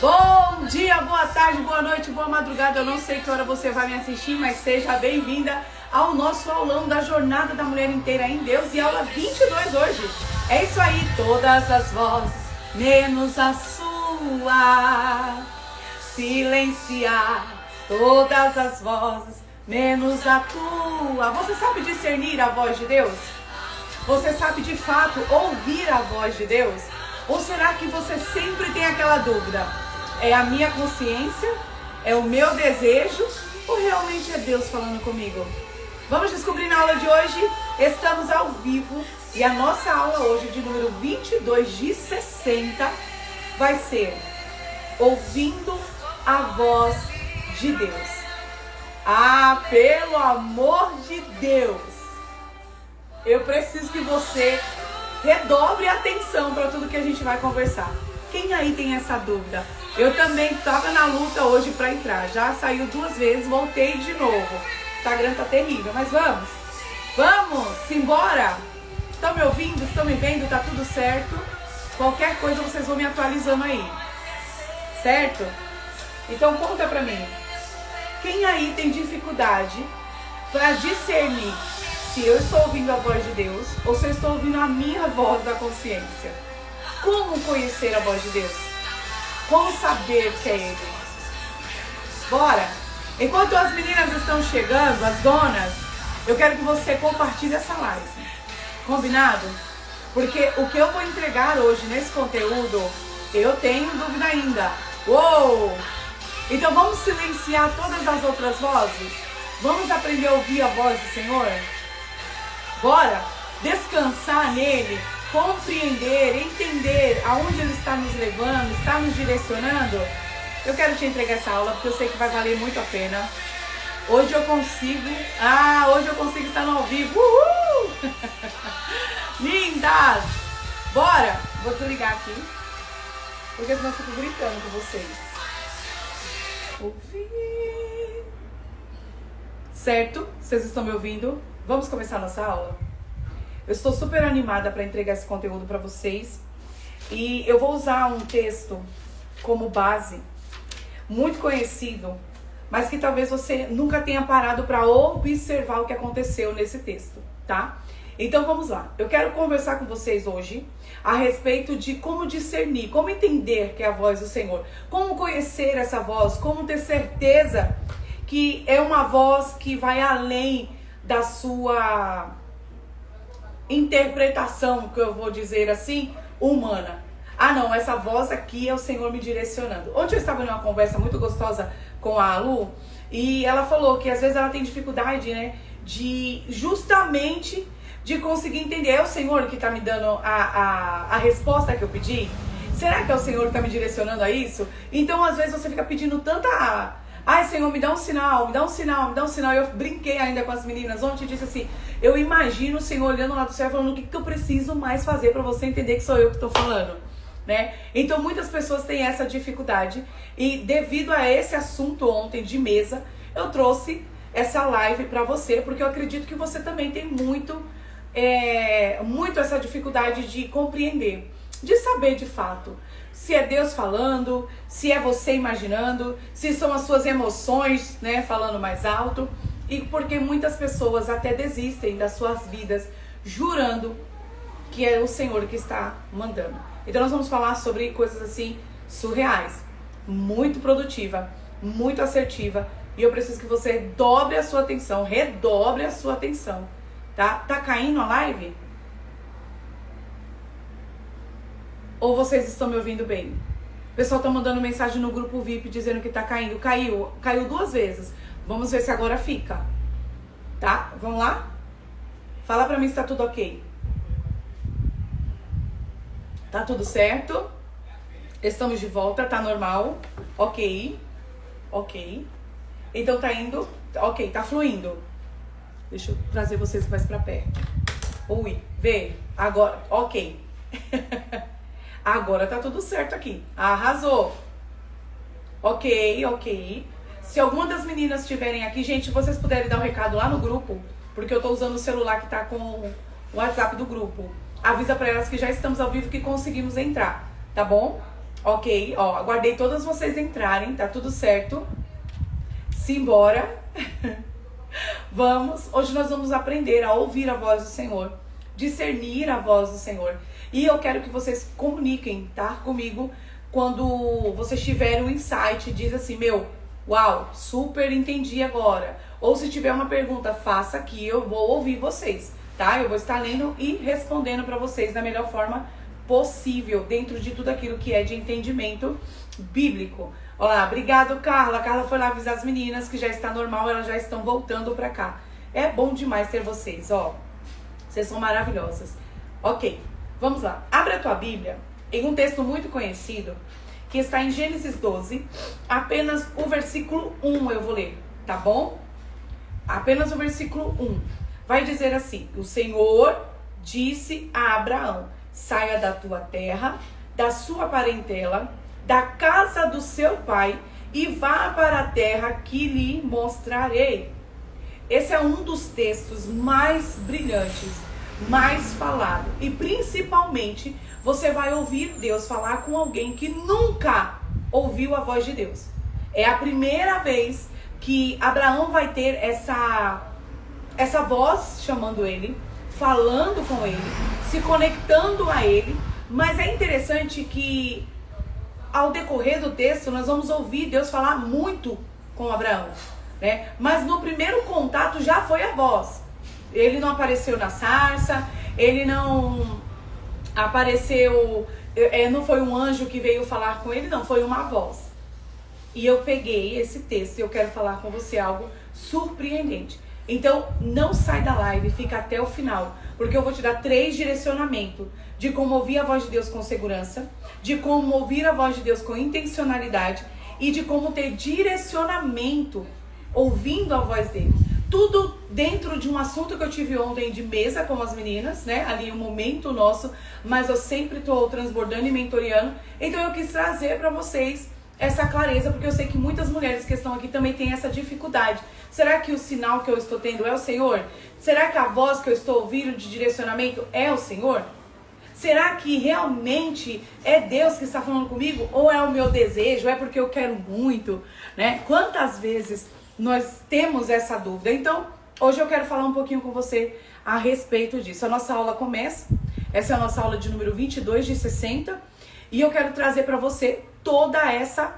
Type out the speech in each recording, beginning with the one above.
Bom dia, boa tarde, boa noite, boa madrugada. Eu não sei que hora você vai me assistir, mas seja bem-vinda ao nosso aulão da Jornada da Mulher Inteira em Deus e aula 22 hoje. É isso aí, todas as vozes, menos a sua. Silenciar todas as vozes, menos a tua. Você sabe discernir a voz de Deus? Você sabe de fato ouvir a voz de Deus? Ou será que você sempre tem aquela dúvida? É a minha consciência? É o meu desejo? Ou realmente é Deus falando comigo? Vamos descobrir na aula de hoje. Estamos ao vivo e a nossa aula hoje, de número 22 de 60, vai ser ouvindo a voz de Deus. Ah, pelo amor de Deus! Eu preciso que você redobre a atenção para tudo que a gente vai conversar. Quem aí tem essa dúvida? Eu também estava na luta hoje para entrar. Já saiu 2 vezes, voltei de novo. O Instagram tá terrível, mas vamos. Vamos, embora. Estão me ouvindo? Estão me vendo? Tá tudo certo? Qualquer coisa vocês vão me atualizando aí. Certo? Então conta pra mim. Quem aí tem dificuldade para discernir se eu estou ouvindo a voz de Deus ou se eu estou ouvindo a minha voz da consciência? Como conhecer a voz de Deus? Como saber que é Ele? Bora! Enquanto as meninas estão chegando, as donas, eu quero que você compartilhe essa live. Combinado? Porque o que eu vou entregar hoje nesse conteúdo, eu tenho dúvida ainda. Uou! Então vamos silenciar todas as outras vozes? Vamos aprender a ouvir a voz do Senhor? Bora descansar nele, compreender, entender aonde ele está nos levando, está nos direcionando. Eu quero te entregar essa aula porque eu sei que vai valer muito a pena. Hoje eu consigo estar no ao vivo. Uhul! Lindas! Bora! Vou desligar aqui, porque senão eu fico gritando com vocês. Ouvir. Certo? Vocês estão me ouvindo? Vamos começar a nossa aula? Eu estou super animada para entregar esse conteúdo para vocês. E eu vou usar um texto como base, muito conhecido, mas que talvez você nunca tenha parado para observar o que aconteceu nesse texto, tá? Então vamos lá. Eu quero conversar com vocês hoje a respeito de como discernir, como entender que é a voz do Senhor, como conhecer essa voz, como ter certeza que é uma voz que vai além da sua interpretação, que eu vou dizer assim, humana. Ah não, essa voz aqui é o Senhor me direcionando. Ontem eu estava numa conversa muito gostosa com a Lu, e ela falou que às vezes ela tem dificuldade, né, justamente de conseguir entender. É o Senhor que está me dando a resposta que eu pedi? Será que é o Senhor que está me direcionando a isso? Então às vezes você fica pedindo tanta... Ai, Senhor, me dá um sinal, me dá um sinal, me dá um sinal. Eu brinquei ainda com as meninas ontem e disse assim, eu imagino o Senhor olhando lá do céu falando o que eu preciso mais fazer para você entender que sou eu que estou falando, né? Então muitas pessoas têm essa dificuldade e devido a esse assunto ontem de mesa, eu trouxe essa live para você, porque eu acredito que você também tem muito essa dificuldade de compreender, de saber de fato se é Deus falando, se é você imaginando, se são as suas emoções, né, falando mais alto. E porque muitas pessoas até desistem das suas vidas jurando que é o Senhor que está mandando. Então nós vamos falar sobre coisas assim surreais, muito produtiva, muito assertiva, e eu preciso que você dobre a sua atenção, redobre a sua atenção, tá? Tá caindo a live? Ou vocês estão me ouvindo bem? O pessoal tá mandando mensagem no grupo VIP dizendo que tá caindo. Caiu 2 vezes. Vamos ver se agora fica. Tá? Vamos lá? Fala pra mim se tá tudo ok. Tá tudo certo? Estamos de volta, tá normal? Ok. Ok. Então tá indo... Ok, tá fluindo. Deixa eu trazer vocês mais pra perto. Ui, vê. Agora... Ok. Agora tá tudo certo aqui. Arrasou. Ok. Se alguma das meninas estiverem aqui, gente, vocês puderem dar um recado lá no grupo, porque eu tô usando o celular que tá com o WhatsApp do grupo. Avisa pra elas que já estamos ao vivo, que conseguimos entrar, tá bom? Ok, ó, aguardei todas vocês entrarem, tá tudo certo. Simbora. Vamos, hoje nós vamos aprender a ouvir a voz do Senhor, discernir a voz do Senhor. E eu quero que vocês comuniquem, tá, comigo, quando vocês tiverem um insight, diz assim, uau, super entendi agora. Ou se tiver uma pergunta, faça aqui, eu vou ouvir vocês, tá? Eu vou estar lendo e respondendo para vocês da melhor forma possível, dentro de tudo aquilo que é de entendimento bíblico. Olá, obrigado, Carla. A Carla foi lá avisar as meninas que já está normal, elas já estão voltando pra cá. É bom demais ter vocês, ó. Vocês são maravilhosas. Ok, vamos lá. Abre a tua Bíblia em um texto muito conhecido, que está em Gênesis 12. Apenas o versículo 1 eu vou ler, tá bom? Apenas o versículo 1. Vai dizer assim: o Senhor disse a Abraão, saia da tua terra, da sua parentela, da casa do seu pai e vá para a terra que lhe mostrarei. Esse é um dos textos mais brilhantes, mais falado. E principalmente você vai ouvir Deus falar com alguém que nunca ouviu a voz de Deus. É a primeira vez que Abraão vai ter essa voz chamando ele, falando com ele, se conectando a ele. Mas é interessante que ao decorrer do texto, nós vamos ouvir Deus falar muito com Abraão, né? Mas no primeiro contato já foi a voz. Ele não apareceu na sarça, ele não apareceu, não foi um anjo que veio falar com ele, não, foi uma voz. E eu peguei esse texto e eu quero falar com você algo surpreendente. Então, não sai da live, fica até o final, porque eu vou te dar 3 direcionamentos de como ouvir a voz de Deus com segurança, de como ouvir a voz de Deus com intencionalidade e de como ter direcionamento ouvindo a voz dele. Tudo dentro de um assunto que eu tive ontem de mesa com as meninas, né? Ali um momento nosso, mas eu sempre estou transbordando e mentoreando. Então eu quis trazer para vocês essa clareza, porque eu sei que muitas mulheres que estão aqui também têm essa dificuldade. Será que o sinal que eu estou tendo é o Senhor? Será que a voz que eu estou ouvindo de direcionamento é o Senhor? Será que realmente é Deus que está falando comigo? Ou é o meu desejo? É porque eu quero muito, né? Quantas vezes nós temos essa dúvida? Então, hoje eu quero falar um pouquinho com você a respeito disso. A nossa aula começa. Essa é a nossa aula de número 22 de 60. E eu quero trazer para você toda essa,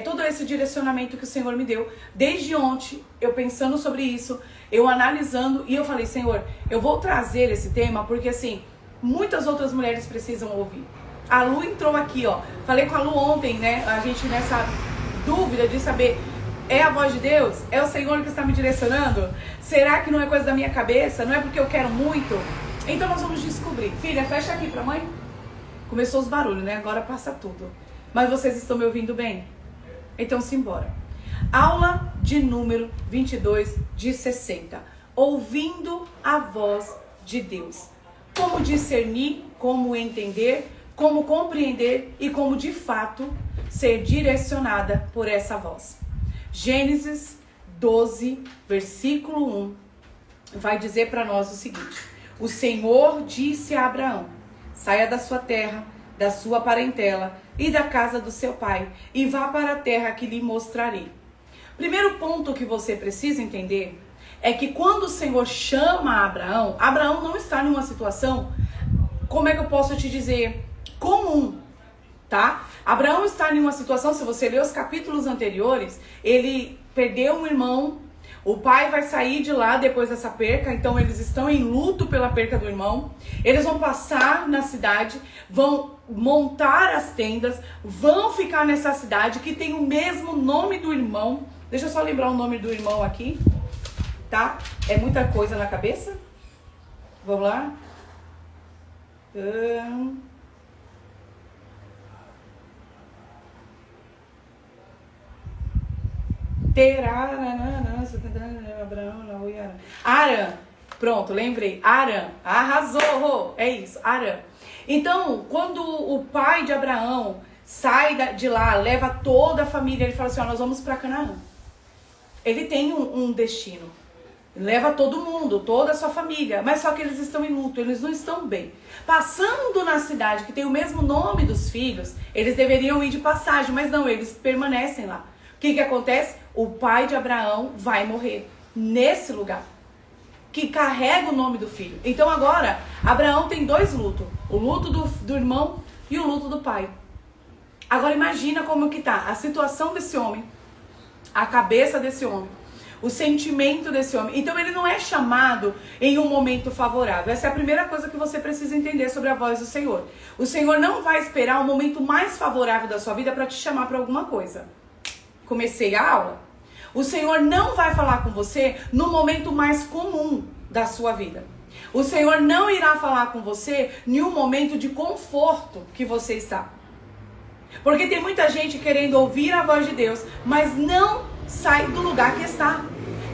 todo esse direcionamento que o Senhor me deu. Desde ontem, eu pensando sobre isso, eu analisando, e eu falei, Senhor, eu vou trazer esse tema, porque assim, muitas outras mulheres precisam ouvir. A Lu entrou aqui, ó. Falei com a Lu ontem, né? A gente nessa dúvida de saber, é a voz de Deus? É o Senhor que está me direcionando? Será que não é coisa da minha cabeça? Não é porque eu quero muito? Então nós vamos descobrir. Filha, fecha aqui pra mãe. Começou os barulhos, né? Agora passa tudo. Mas vocês estão me ouvindo bem? Então simbora. Aula de número 22 de 60. Ouvindo a voz de Deus. Como discernir, como entender, como compreender e como de fato ser direcionada por essa voz. Gênesis 12, versículo 1, vai dizer para nós o seguinte: o Senhor disse a Abraão, saia da sua terra, da sua parentela e da casa do seu pai e vá para a terra que lhe mostrarei. Primeiro ponto que você precisa entender é que quando o Senhor chama Abraão, Abraão não está numa situação, como é que eu posso te dizer, comum, tá? Abraão está em uma situação, se você ler os capítulos anteriores, ele perdeu um irmão, o pai vai sair de lá depois dessa perca, então eles estão em luto pela perca do irmão, eles vão passar na cidade, vão montar as tendas, vão ficar nessa cidade que tem o mesmo nome do irmão. Deixa eu só lembrar o nome do irmão aqui, tá? É muita coisa na cabeça. Vamos lá. Aram. Pronto, lembrei. Aram. Arrasou. É isso, Aram. Então, quando o pai de Abraão sai de lá, leva toda a família, ele fala assim, ó, nós vamos para Canaã. Ele tem um destino. leva todo mundo, toda a sua família, mas só que eles estão em luto, eles não estão bem. Passando na cidade que tem o mesmo nome dos filhos, eles deveriam ir de passagem, mas não, eles permanecem lá. O que acontece? O pai de Abraão vai morrer nesse lugar, que carrega o nome do filho. Então agora, Abraão tem dois lutos, o luto do irmão e o luto do pai. Agora imagina como que tá a situação desse homem, a cabeça desse homem, o sentimento desse homem. Então ele não é chamado em um momento favorável. Essa é a primeira coisa que você precisa entender sobre a voz do Senhor. O Senhor não vai esperar o momento mais favorável da sua vida para te chamar para alguma coisa. Comecei a aula. O Senhor não vai falar com você no momento mais comum da sua vida. O Senhor não irá falar com você em um momento de conforto que você está. Porque tem muita gente querendo ouvir a voz de Deus, mas não sai do lugar que está.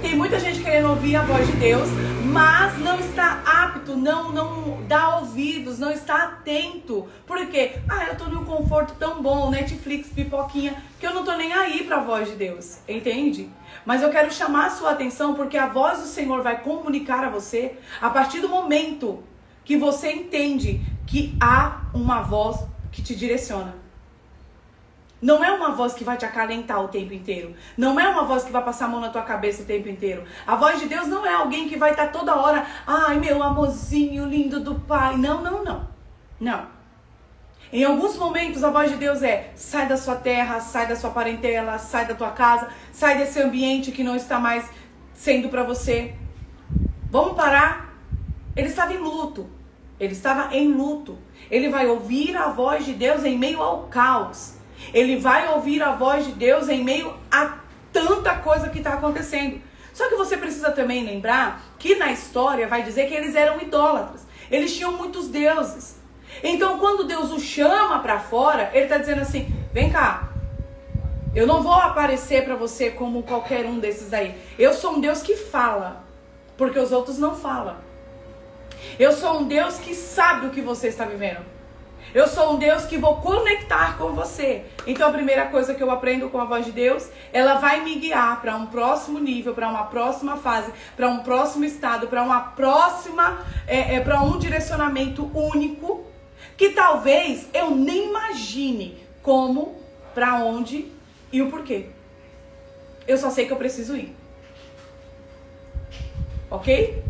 Tem muita gente querendo ouvir a voz de Deus, mas não está apto, não dá ouvidos, não está atento. Por quê? Eu tô num conforto tão bom, Netflix, pipoquinha, que eu não tô nem aí para a voz de Deus, entende? Mas eu quero chamar a sua atenção porque a voz do Senhor vai comunicar a você a partir do momento que você entende que há uma voz que te direciona. Não é uma voz que vai te acalentar o tempo inteiro. Não é uma voz que vai passar a mão na tua cabeça o tempo inteiro. A voz de Deus não é alguém que vai estar toda hora, ai meu amorzinho lindo do pai. Não. Não. Em alguns momentos a voz de Deus é, sai da sua terra, sai da sua parentela, sai da tua casa, sai desse ambiente que não está mais sendo para você. Vamos parar? Ele estava em luto. Ele vai ouvir a voz de Deus em meio ao caos. Ele vai ouvir a voz de Deus em meio a tanta coisa que está acontecendo. Só que você precisa também lembrar que na história vai dizer que eles eram idólatras. Eles tinham muitos deuses. Então quando Deus o chama para fora, ele está dizendo assim, vem cá. Eu não vou aparecer para você como qualquer um desses aí. Eu sou um Deus que fala, porque os outros não falam. Eu sou um Deus que sabe o que você está vivendo. Eu sou um Deus que vou conectar com você. Então a primeira coisa que eu aprendo com a voz de Deus, ela vai me guiar para um próximo nível, para uma próxima fase, para um próximo estado, para uma próxima, para um direcionamento único, que talvez eu nem imagine como, para onde e o porquê. Eu só sei que eu preciso ir. Ok?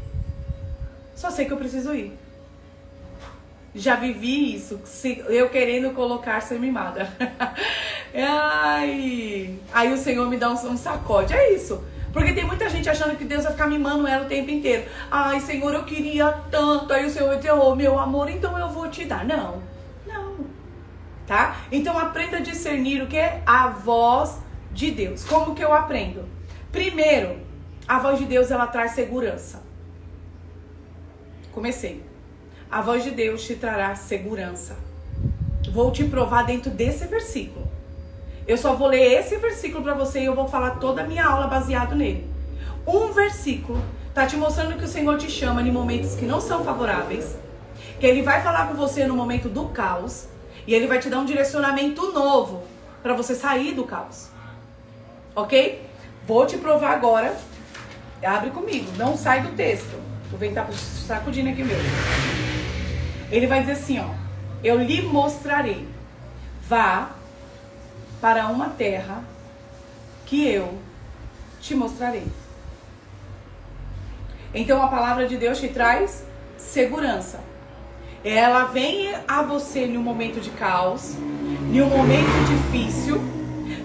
Só sei que eu preciso ir. Já vivi isso, eu querendo colocar ser mimada. Aí o Senhor me dá um sacode, é isso. Porque tem muita gente achando que Deus vai ficar mimando ela o tempo inteiro. Ai, Senhor, eu queria tanto. Aí o Senhor vai dizer, oh, meu amor, então eu vou te dar. Não. Tá? Então aprenda a discernir o que é a voz de Deus. Como que eu aprendo? Primeiro, a voz de Deus, ela traz segurança. Comecei. A voz de Deus te trará segurança. Vou te provar dentro desse versículo. Eu só vou ler esse versículo para você e eu vou falar toda a minha aula baseado nele. Um versículo está te mostrando que o Senhor te chama em momentos que não são favoráveis, que Ele vai falar com você no momento do caos e Ele vai te dar um direcionamento novo para você sair do caos. Ok? Vou te provar agora. Abre comigo, não sai do texto. Vou ventar sacudindo aqui mesmo. Ele vai dizer assim, ó, eu lhe mostrarei, vá para uma terra que eu te mostrarei. Então a palavra de Deus te traz segurança. Ela vem a você em um momento de caos, em um momento difícil,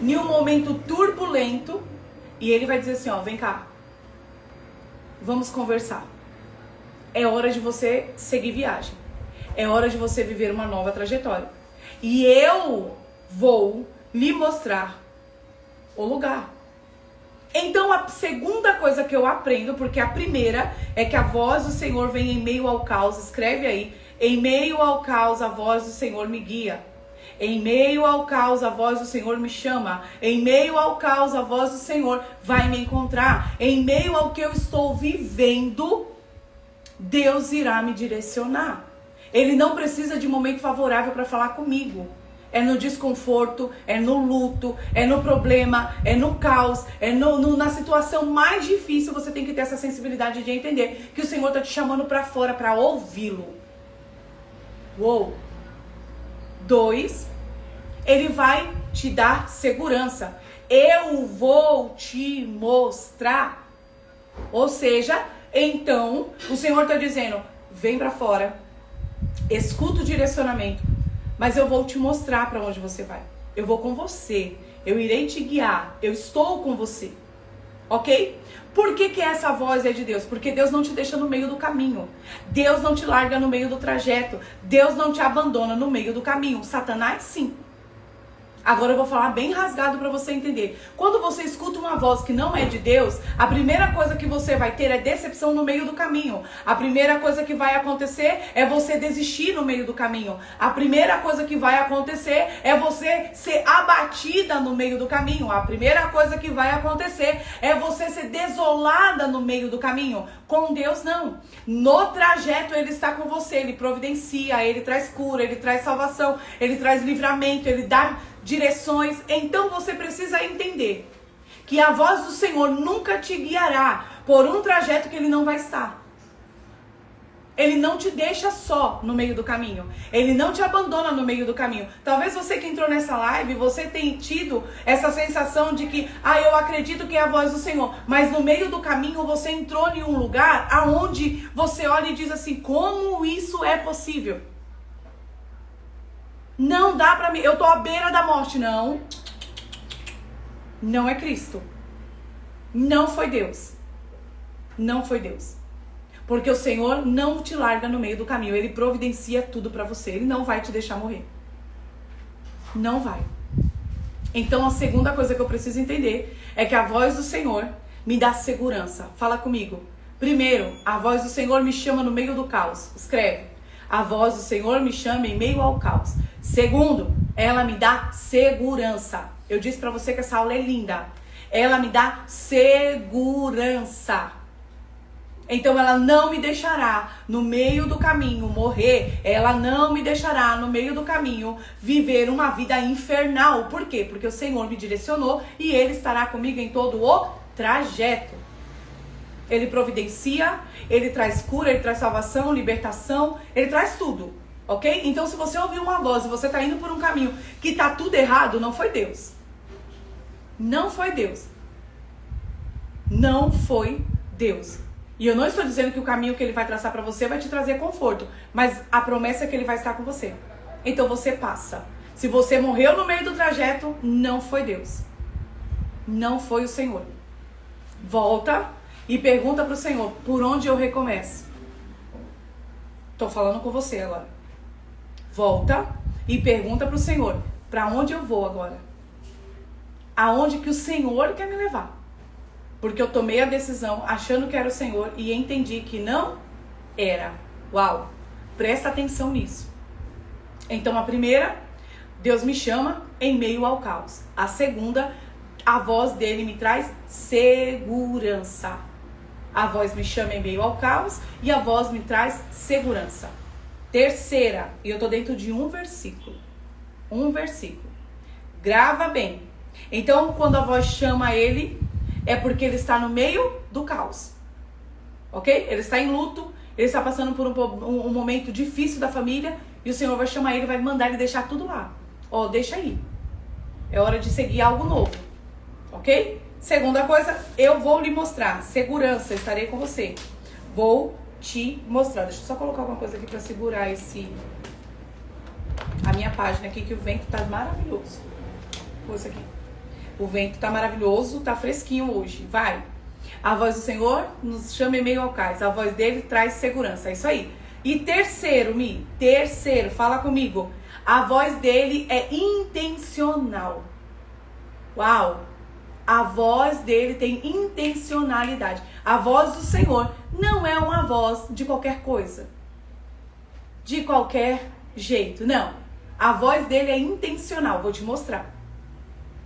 em um momento turbulento, e ele vai dizer assim, ó, vem cá, vamos conversar. É hora de você seguir viagem. É hora de você viver uma nova trajetória. E eu vou lhe mostrar o lugar. Então a segunda coisa que eu aprendo, porque a primeira é que a voz do Senhor vem em meio ao caos. Escreve aí. Em meio ao caos a voz do Senhor me guia. Em meio ao caos a voz do Senhor me chama. Em meio ao caos a voz do Senhor vai me encontrar. Em meio ao que eu estou vivendo, Deus irá me direcionar. Ele não precisa de momento favorável para falar comigo. é no desconforto, é no luto, é no problema, é no caos, é na situação mais difícil. Você tem que ter essa sensibilidade de entender que o Senhor está te chamando para fora para ouvi-lo. Uou! 2, Ele vai te dar segurança. Eu vou te mostrar. Ou seja, então, o Senhor está dizendo, vem para fora, escuta o direcionamento, mas eu vou te mostrar para onde você vai. Eu vou com você, eu irei te guiar, eu estou com você. Ok? Por que essa voz é de Deus? Porque Deus não te deixa no meio do caminho. Deus não te larga no meio do trajeto. Deus não te abandona no meio do caminho. Satanás, sim. Agora eu vou falar bem rasgado para você entender. Quando você escuta uma voz que não é de Deus, a primeira coisa que você vai ter é decepção no meio do caminho. A primeira coisa que vai acontecer é você desistir no meio do caminho. A primeira coisa que vai acontecer é você ser abatida no meio do caminho. A primeira coisa que vai acontecer é você ser desolada no meio do caminho. Com Deus, não. No trajeto, Ele está com você. Ele providencia, Ele traz cura, Ele traz salvação, Ele traz livramento, Ele dá direções. Então você precisa entender que a voz do Senhor nunca te guiará por um trajeto que Ele não vai estar. Ele não te deixa só no meio do caminho. Ele não te abandona no meio do caminho. Talvez você que entrou nessa live, você tenha tido essa sensação de que, eu acredito que é a voz do Senhor. Mas no meio do caminho você entrou em um lugar aonde você olha e diz assim, como isso é possível? Não dá pra mim, eu tô à beira da morte. Não. Não é Cristo. Não foi Deus. Não foi Deus. Porque o Senhor não te larga no meio do caminho. Ele providencia tudo pra você. Ele não vai te deixar morrer. Não vai. Então a segunda coisa que eu preciso entender é que a voz do Senhor me dá segurança. Fala comigo. Primeiro, a voz do Senhor me chama no meio do caos. Escreve. A voz do Senhor me chama em meio ao caos. Segundo, ela me dá segurança. Eu disse pra você que essa aula é linda. Ela me dá segurança. Então ela não me deixará no meio do caminho morrer. Ela não me deixará no meio do caminho viver uma vida infernal. Por quê? Porque o Senhor me direcionou e Ele estará comigo em todo o trajeto. Ele providencia, Ele traz cura, Ele traz salvação, libertação, Ele traz tudo, ok? Então se você ouvir uma voz e você está indo por um caminho que está tudo errado, não foi Deus. Não foi Deus. Não foi Deus. E eu não estou dizendo que o caminho que Ele vai traçar para você vai te trazer conforto, mas a promessa é que Ele vai estar com você. Então você passa. Se você morreu no meio do trajeto, não foi Deus. Não foi o Senhor. Volta e pergunta para o Senhor, por onde eu recomeço? Estou falando com você agora. Volta e pergunta para o Senhor, para onde eu vou agora? Aonde que o Senhor quer me levar? Porque eu tomei a decisão achando que era o Senhor e entendi que não era. Uau! Presta atenção nisso. Então a primeira, Deus me chama em meio ao caos. A segunda, a voz dele me traz segurança. A voz me chama em meio ao caos e a voz me traz segurança. Terceira, e eu tô dentro de um versículo. Um versículo. Grava bem. Então quando a voz chama ele, é porque ele está no meio do caos, ok? Ele está em luto, ele está passando por um momento difícil da família e o Senhor vai chamar ele, vai mandar ele deixar tudo lá. Deixa aí. É hora de seguir algo novo, ok? Segunda coisa, eu vou lhe mostrar. Segurança, estarei com você. Vou te mostrar. Deixa eu só colocar alguma coisa aqui para segurar a minha página aqui, que o vento tá maravilhoso. Coisa aqui. O vento tá maravilhoso, tá fresquinho hoje. Vai. A voz do Senhor nos chama em meio ao cais. A voz dele traz segurança. É isso aí. E terceiro, fala comigo. A voz dele é intencional. Uau! A voz dele tem intencionalidade. A voz do Senhor não é uma voz de qualquer coisa. De qualquer jeito. Não. A voz dele é intencional. Vou te mostrar.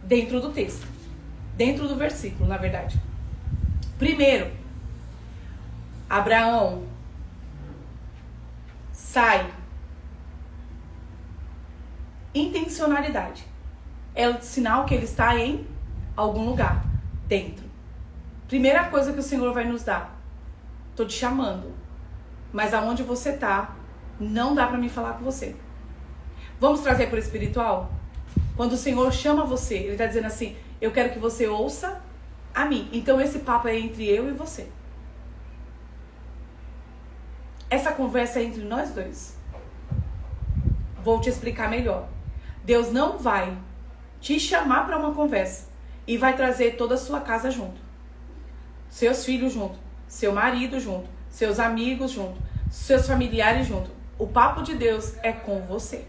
Dentro do texto, dentro do versículo, na verdade. Primeiro, Abraão, sai. Intencionalidade. É o sinal que ele está em algum lugar, dentro. Primeira coisa que o Senhor vai nos dar. Tô te chamando. Mas aonde você tá, não dá pra mim falar com você. Vamos trazer pro espiritual? Quando o Senhor chama você, ele tá dizendo assim, eu quero que você ouça a mim. Então esse papo é entre eu e você. Essa conversa é entre nós dois. Vou te explicar melhor. Deus não vai te chamar para uma conversa e vai trazer toda a sua casa junto. Seus filhos junto, seu marido junto, seus amigos junto, seus familiares junto. O papo de Deus é com você.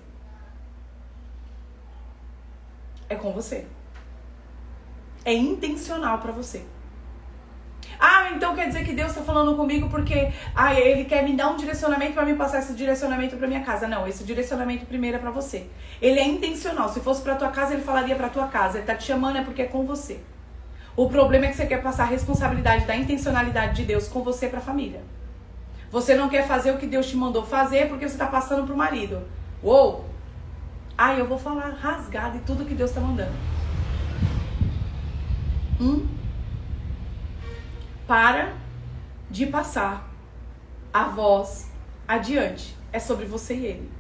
É com você. É intencional para você. Ah, então quer dizer que Deus está falando comigo porque Ele quer me dar um direcionamento para me passar esse direcionamento para minha casa. Não, esse direcionamento primeiro é para você. Ele é intencional. Se fosse para tua casa, ele falaria para tua casa. Ele tá te chamando é porque é com você. O problema é que você quer passar a responsabilidade da intencionalidade de Deus com você para a família. Você não quer fazer o que Deus te mandou fazer porque você está passando pro marido. Uou! Eu vou falar rasgado e tudo que Deus está mandando. Para de passar a voz adiante. É sobre você e ele.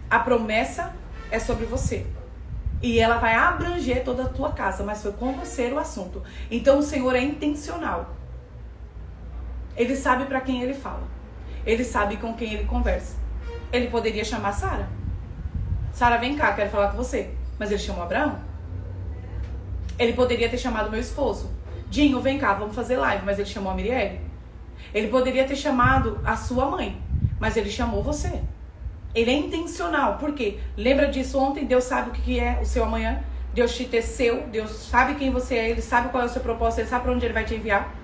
A promessa é sobre você. E ela vai abranger toda a tua casa. Mas foi com você o assunto. Então o Senhor é intencional. Ele sabe para quem ele fala. Ele sabe com quem ele conversa. Ele poderia chamar Sara. Sara, vem cá, quero falar com você. Mas ele chamou Abraão. Ele poderia ter chamado meu esposo. Dinho, vem cá, vamos fazer live. Mas ele chamou a Mirielle. Ele poderia ter chamado a sua mãe. Mas ele chamou você. Ele é intencional. Por quê? Lembra disso ontem? Deus sabe o que é o seu amanhã. Deus te teceu. Deus sabe quem você é. Ele sabe qual é o seu propósito. Ele sabe para onde ele vai te enviar.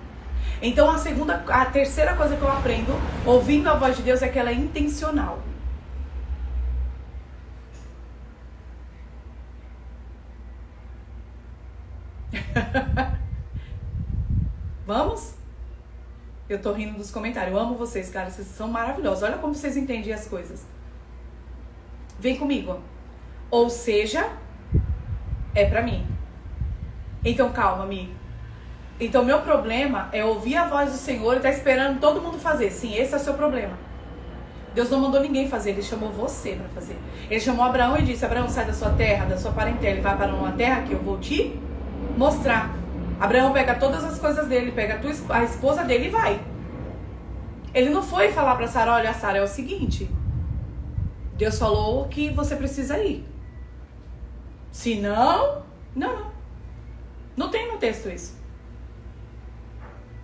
Então a terceira coisa que eu aprendo ouvindo a voz de Deus é que ela é intencional. Vamos? Eu tô rindo dos comentários. Eu amo vocês, cara. Vocês são maravilhosos. Olha como vocês entendem as coisas. Vem comigo. Ou seja, é pra mim. Então calma, amigo. Então meu problema é ouvir a voz do Senhor e tá esperando todo mundo fazer. Sim, esse é o seu problema. Deus não mandou ninguém fazer, ele chamou você para fazer. Ele chamou Abraão e disse: Abraão, sai da sua terra, da sua parentela, e vai para uma terra que eu vou te mostrar. Abraão pega todas as coisas dele, pega a esposa dele e vai. Ele não foi falar para Sara: olha, Sara, é o seguinte, Deus falou que você precisa ir. Se não, não tem no texto isso.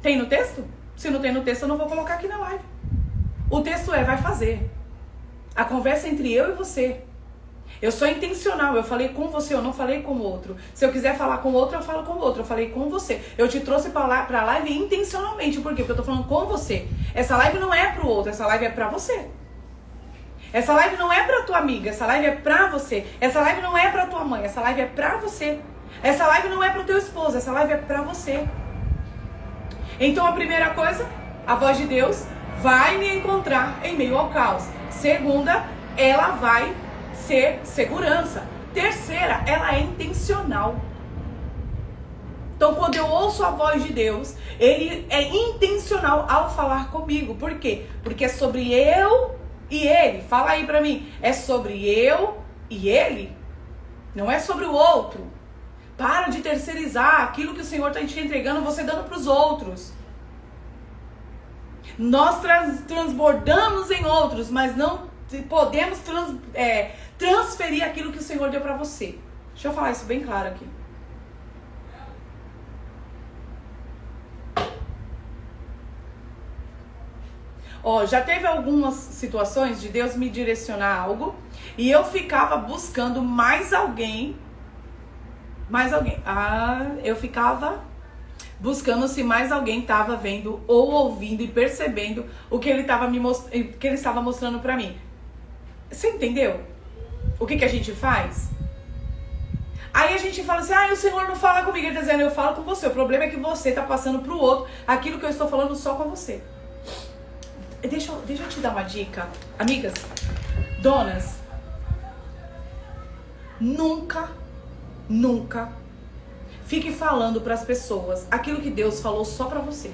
Tem no texto? Se não tem no texto, eu não vou colocar aqui na live. O texto vai fazer. A conversa é entre eu e você. Eu sou intencional, eu falei com você, eu não falei com o outro. Se eu quiser falar com o outro, eu falo com o outro. Eu falei com você. Eu te trouxe pra live intencionalmente. Por quê? Porque eu tô falando com você. Essa live não é pro outro, essa live é pra você. Essa live não é pra tua amiga, essa live é pra você. Essa live não é pra tua mãe, essa live é pra você. Essa live não é pro teu esposo, essa live é pra você. Então a primeira coisa, a voz de Deus vai me encontrar em meio ao caos. Segunda, ela vai ser segurança. Terceira, ela é intencional. Então quando eu ouço a voz de Deus, ele é intencional ao falar comigo. Por quê? Porque é sobre eu e ele. Fala aí pra mim. É sobre eu e ele. Não é sobre o outro. Para de terceirizar aquilo que o Senhor está te entregando, você dando para os outros. Nós transbordamos em outros, mas não podemos transferir aquilo que o Senhor deu para você. Deixa eu falar isso bem claro aqui. Já teve algumas situações de Deus me direcionar a algo e eu ficava buscando mais alguém. Eu ficava buscando se mais alguém estava vendo ou ouvindo e percebendo o que ele estava mostrando para mim. Você entendeu? O que a gente faz? Aí a gente fala assim: o Senhor não fala comigo. Ele está dizendo: eu falo com você. O problema é que você está passando para o outro aquilo que eu estou falando só com você. Deixa eu te dar uma dica. Amigas, donas, Nunca, nunca fique falando para as pessoas aquilo que Deus falou só para você.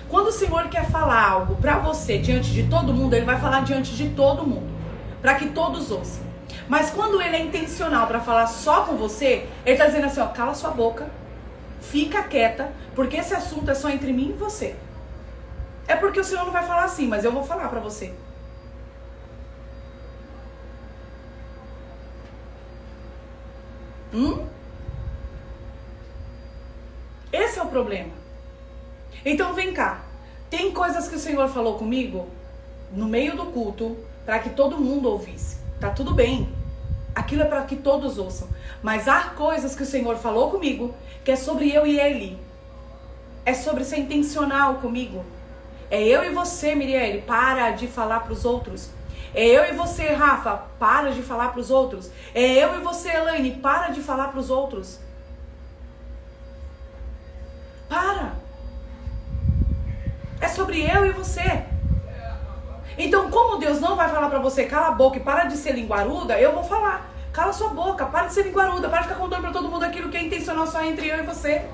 Quando o Senhor quer falar algo para você diante de todo mundo, Ele vai falar diante de todo mundo, para que todos ouçam. Mas quando Ele é intencional para falar só com você, Ele está dizendo assim, ó, cala sua boca, fica quieta, porque esse assunto é só entre mim e você. É porque o Senhor não vai falar assim, mas eu vou falar para você. Esse é o problema. Então vem cá. Tem coisas que o Senhor falou comigo no meio do culto para que todo mundo ouvisse. Tá tudo bem. Aquilo é para que todos ouçam. Mas há coisas que o Senhor falou comigo que é sobre eu e Ele. É sobre ser intencional comigo. É eu e você, Mirielle, para de falar para os outros. É eu e você, Rafa, para de falar para os outros. É eu e você, Elaine, para de falar para os outros. Para. É sobre eu e você. Então, como Deus não vai falar pra você, cala a boca e para de ser linguaruda, eu vou falar. Cala sua boca, para de ser linguaruda, para de ficar contando pra todo mundo aquilo que é intencional só entre eu e você.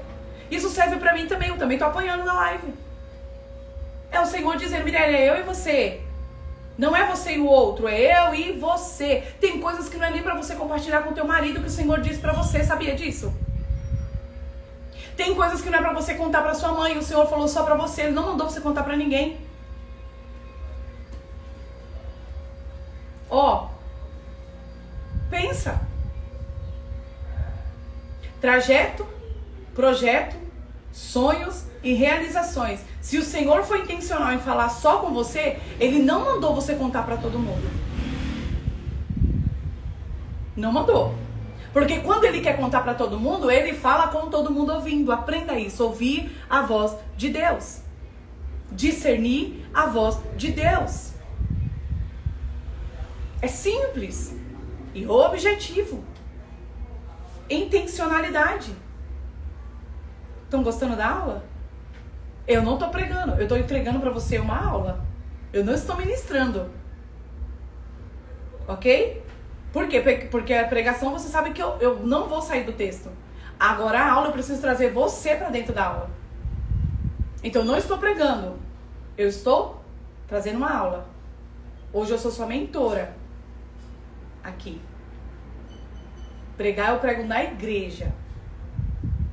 Isso serve pra mim também, eu também tô apanhando na live. É o Senhor dizendo, Mirelle, é eu e você. Não é você e o outro, é eu e você. Tem coisas que não é nem pra você compartilhar com o teu marido que o Senhor disse pra você, sabia disso? Tem coisas que não é pra você contar pra sua mãe, o Senhor falou só pra você, Ele não mandou você contar pra ninguém. Ó, pensa. Trajeto, projeto, sonhos e realizações. Se o Senhor foi intencional em falar só com você, Ele não mandou você contar pra todo mundo. Não mandou. Porque quando Ele quer contar para todo mundo, Ele fala com todo mundo ouvindo. Aprenda isso, ouvir a voz de Deus. Discernir a voz de Deus. É simples e objetivo. Intencionalidade. Estão gostando da aula? Eu não estou pregando, eu estou entregando para você uma aula. Eu não estou ministrando. Ok? Por quê? Porque a pregação você sabe que eu não vou sair do texto. Agora a aula eu preciso trazer você para dentro da aula. Então eu não estou pregando. Eu estou trazendo uma aula. Hoje eu sou sua mentora. Aqui. Pregar eu prego na igreja.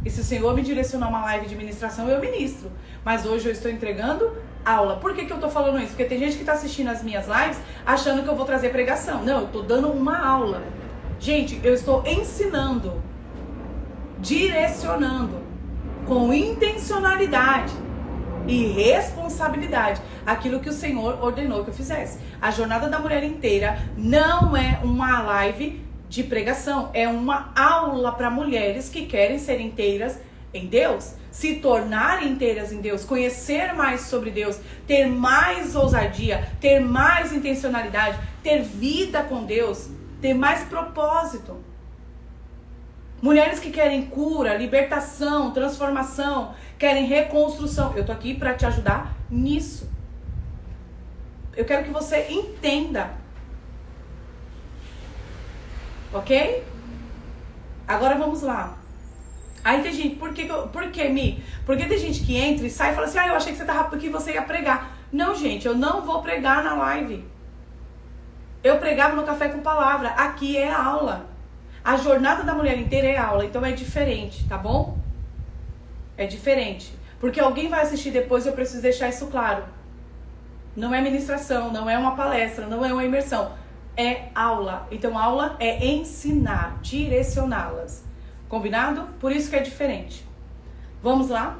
E se o Senhor me direcionar uma live de ministração, eu ministro. Mas hoje eu estou entregando aula. Por que eu estou falando isso? Porque tem gente que está assistindo as minhas lives achando que eu vou trazer pregação. Não, eu estou dando uma aula. Gente, eu estou ensinando, direcionando, com intencionalidade e responsabilidade, aquilo que o Senhor ordenou que eu fizesse. A Jornada da Mulher Inteira não é uma live de pregação, é uma aula para mulheres que querem ser inteiras em Deus, se tornar inteiras em Deus, conhecer mais sobre Deus, ter mais ousadia, ter mais intencionalidade, ter vida com Deus, ter mais propósito. Mulheres que querem cura, libertação, transformação, querem reconstrução. Eu tô aqui para te ajudar nisso. Eu quero que você entenda. Ok? Agora vamos lá. Aí tem gente, por que, Mi? Porque tem gente que entra e sai e fala assim, eu achei que você ia pregar. Não, gente, eu não vou pregar na live. Eu pregava no Café com Palavra. Aqui é a aula. A Jornada da Mulher Inteira é aula, então é diferente, tá bom? É diferente. Porque alguém vai assistir depois, eu preciso deixar isso claro. Não é ministração, não é uma palestra, não é uma imersão. É aula. Então aula é ensinar, direcioná-las. Combinado? Por isso que é diferente. Vamos lá?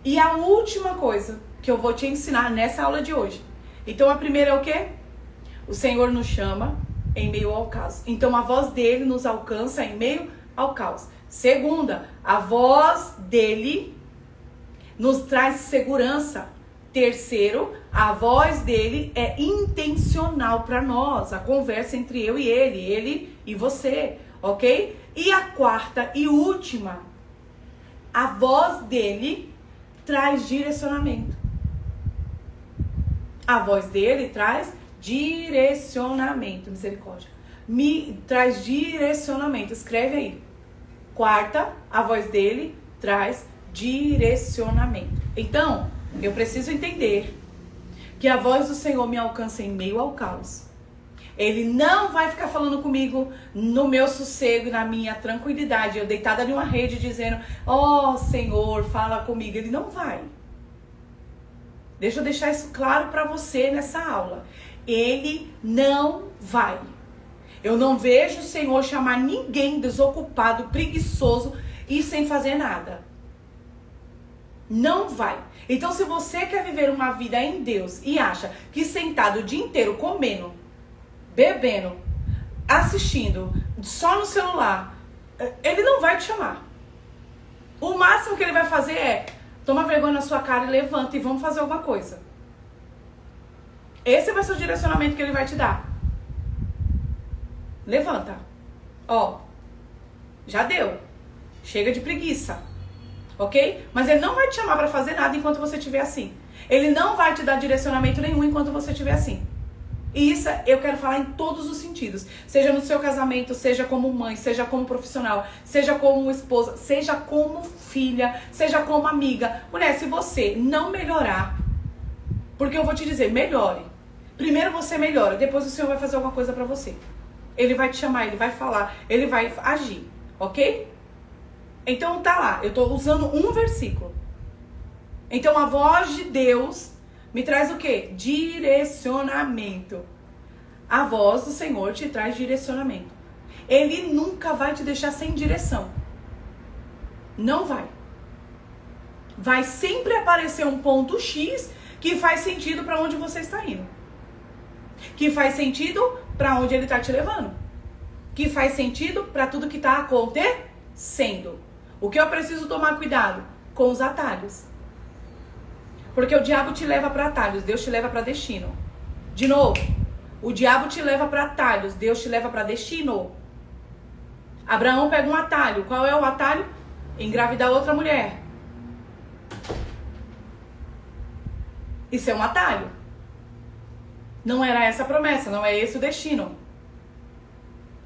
E a última coisa que eu vou te ensinar nessa aula de hoje. Então a primeira é o quê? O Senhor nos chama em meio ao caos. Então a voz dele nos alcança em meio ao caos. Segunda, a voz dele nos traz segurança. Terceiro, a voz dele é intencional para nós. A conversa entre eu e ele e você, ok? E a quarta e última, a voz dele traz direcionamento. A voz dele traz direcionamento, misericórdia. me traz direcionamento. Escreve aí. Quarta, a voz dele traz direcionamento. Então, eu preciso entender que a voz do Senhor me alcança em meio ao caos. Ele não vai ficar falando comigo no meu sossego, na minha tranquilidade, eu deitada em uma rede dizendo, ó Senhor, fala comigo. Ele não vai. Deixa eu deixar isso claro para você nessa aula. Ele não vai. Eu não vejo o Senhor chamar ninguém desocupado, preguiçoso e sem fazer nada. Não vai. Então, se você quer viver uma vida em Deus e acha que sentado o dia inteiro comendo, bebendo, assistindo, só no celular, ele não vai te chamar. O máximo que ele vai fazer é toma vergonha na sua cara e levanta e vamos fazer alguma coisa. Esse vai ser o direcionamento que ele vai te dar. Levanta. Ó, já deu. Chega de preguiça. Ok? Mas ele não vai te chamar para fazer nada enquanto você estiver assim. Ele não vai te dar direcionamento nenhum enquanto você estiver assim. E isso eu quero falar em todos os sentidos. Seja no seu casamento, seja como mãe, seja como profissional, seja como esposa, seja como filha, seja como amiga. Mulher, se você não melhorar, porque eu vou te dizer, melhore. Primeiro você melhora, depois o Senhor vai fazer alguma coisa pra você. Ele vai te chamar, ele vai falar, ele vai agir, ok? Então tá lá, eu tô usando um versículo. Então a voz de Deus me traz o quê? Direcionamento. A voz do Senhor te traz direcionamento. Ele nunca vai te deixar sem direção. Não vai. Vai sempre aparecer um ponto X que faz sentido para onde você está indo. Que faz sentido para onde ele está te levando. Que faz sentido para tudo que está acontecendo. O que eu preciso tomar cuidado? Com os atalhos. Porque o diabo te leva para atalhos, Deus te leva para destino. De novo, o diabo te leva para atalhos, Deus te leva para destino. Abraão pega um atalho. Qual é o atalho? Engravidar outra mulher. Isso é um atalho. Não era essa a promessa, não é esse o destino.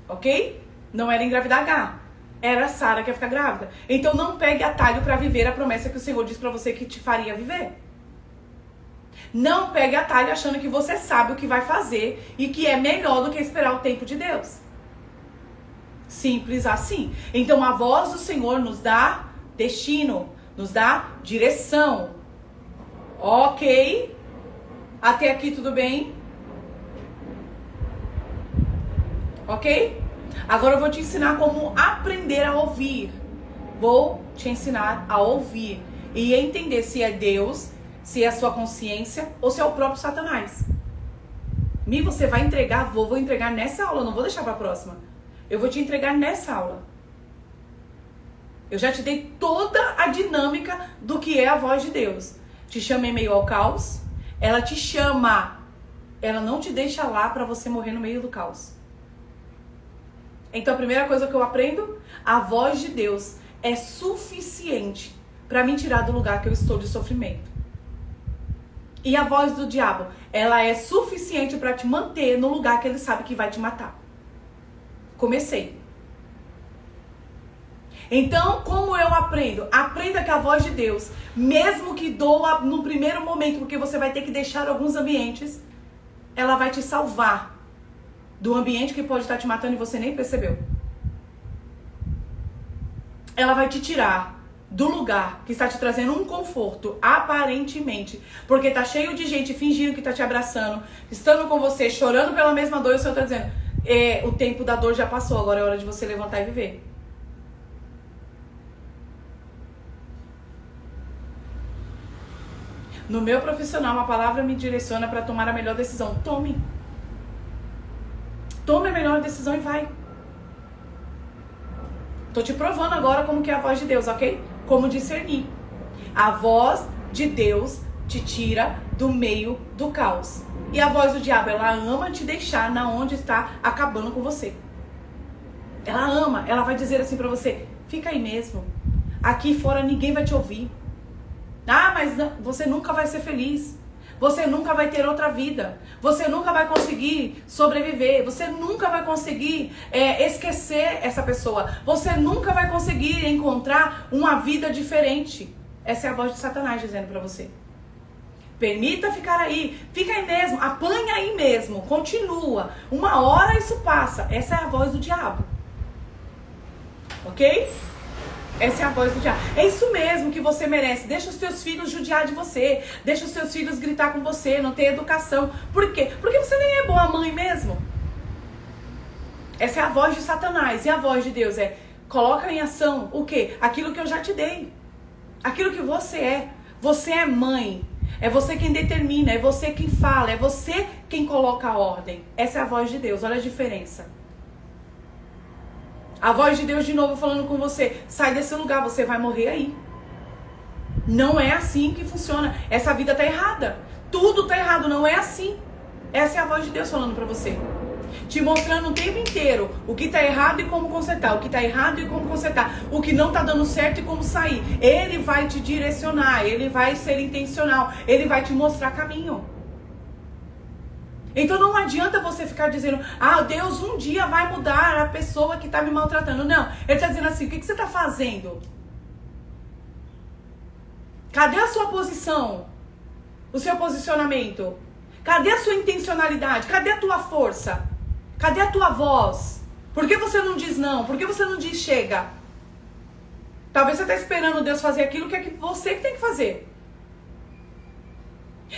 Ok? Não era engravidar H. Era Sara que ia ficar grávida. Então não pegue atalho para viver a promessa que o Senhor disse para você que te faria viver. Não pegue atalho achando que você sabe o que vai fazer e que é melhor do que esperar o tempo de Deus. Simples assim. Então a voz do Senhor nos dá destino, nos dá direção. Ok? Até aqui tudo bem? Ok? Agora eu vou te ensinar como aprender a ouvir. Vou te ensinar a ouvir e entender se é Deus, se é a sua consciência ou se é o próprio Satanás. Você vai entregar, vou entregar nessa aula, não vou deixar para a próxima. Eu vou te entregar nessa aula. Eu já te dei toda a dinâmica do que é a voz de Deus. Te chama em meio ao caos, ela te chama, ela não te deixa lá para você morrer no meio do caos. Então a primeira coisa que eu aprendo, a voz de Deus é suficiente para me tirar do lugar que eu estou de sofrimento. E a voz do diabo, ela é suficiente para te manter no lugar que ele sabe que vai te matar. Comecei. Então, como eu aprendo? Aprenda que a voz de Deus, mesmo que doa no primeiro momento, porque você vai ter que deixar alguns ambientes, ela vai te salvar do ambiente que pode estar te matando e você nem percebeu. Ela vai te tirar do lugar que está te trazendo um conforto, aparentemente, porque tá cheio de gente fingindo que tá te abraçando, estando com você, chorando pela mesma dor, e o Senhor tá dizendo, o tempo da dor já passou, agora é hora de você levantar e viver. No meu profissional, a palavra me direciona para tomar a melhor decisão. Tome a melhor decisão e vai. Tô te provando agora como que é a voz de Deus, ok? Como discernir. A voz de Deus te tira do meio do caos. E a voz do diabo, ela ama te deixar na onde está acabando com você. Ela ama, ela vai dizer assim pra você, fica aí mesmo. Aqui fora ninguém vai te ouvir. Ah, mas não, você nunca vai ser feliz. você nunca vai ter outra vida. Você nunca vai conseguir sobreviver. Você nunca vai conseguir esquecer essa pessoa. Você nunca vai conseguir encontrar uma vida diferente. Essa é a voz de Satanás dizendo pra você. Permita ficar aí. Fica aí mesmo. Apanha aí mesmo. Continua. Uma hora isso passa. Essa é a voz do diabo. Ok? Essa é a voz do diabo. É isso mesmo que você merece. Deixa os teus filhos judiar de você. Deixa os teus filhos gritar com você. Não ter educação. Por quê? Porque você nem é boa mãe mesmo. Essa é a voz de Satanás. E a voz de Deus é: coloca em ação o quê? Aquilo que eu já te dei. Aquilo que você é. Você é mãe. É você quem determina. É você quem fala. É você quem coloca a ordem. Essa é a voz de Deus. Olha a diferença. A voz de Deus de novo falando com você: sai desse lugar, você vai morrer aí. Não é assim que funciona. Essa vida tá errada. Tudo tá errado, não é assim. Essa é a voz de Deus falando pra você. Te mostrando o tempo inteiro o que tá errado e como consertar. O que tá errado e como consertar. O que não tá dando certo e como sair. Ele vai te direcionar. Ele vai ser intencional. Ele vai te mostrar caminho. Então não adianta você ficar dizendo: ah, Deus um dia vai mudar a pessoa que está me maltratando. Não, ele está dizendo assim: o que você está fazendo? Cadê a sua posição? O seu posicionamento? Cadê a sua intencionalidade? Cadê a tua força? Cadê a tua voz? Por que você não diz não? Por que você não diz chega? Talvez você está esperando Deus fazer aquilo que é você que tem que fazer.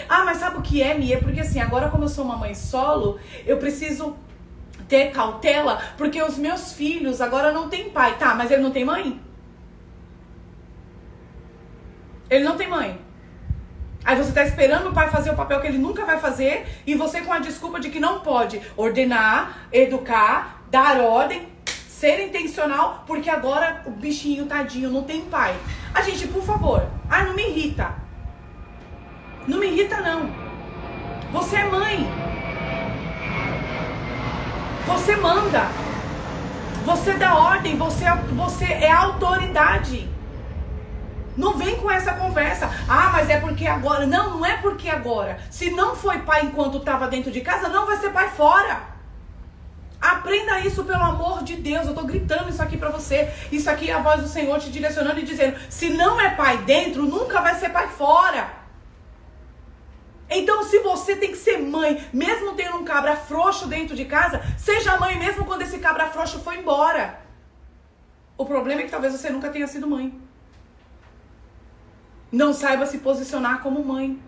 Ah, mas sabe o que é, Mia? Porque assim, agora como eu sou uma mãe solo, eu preciso ter cautela, porque os meus filhos agora não têm pai. Tá, mas ele não tem mãe? Ele não tem mãe. Aí você tá esperando o pai fazer o papel que ele nunca vai fazer, e você com a desculpa de que não pode ordenar, educar, dar ordem, ser intencional, porque agora o bichinho tadinho não tem pai. A gente, por favor, não me irrita. Não me irrita, não. Você é mãe. Você manda. Você dá ordem. Você é autoridade. Não vem com essa conversa. Ah, mas é porque agora. Não, não é porque agora. Se não foi pai enquanto estava dentro de casa, não vai ser pai fora. Aprenda isso, pelo amor de Deus. Eu tô gritando isso aqui pra você. Isso aqui é a voz do Senhor te direcionando e dizendo: se não é pai dentro, nunca vai ser pai fora. Então, se você tem que ser mãe, mesmo tendo um cabra frouxo dentro de casa, seja mãe mesmo quando esse cabra frouxo foi embora. O problema é que talvez você nunca tenha sido mãe. Não saiba se posicionar como mãe.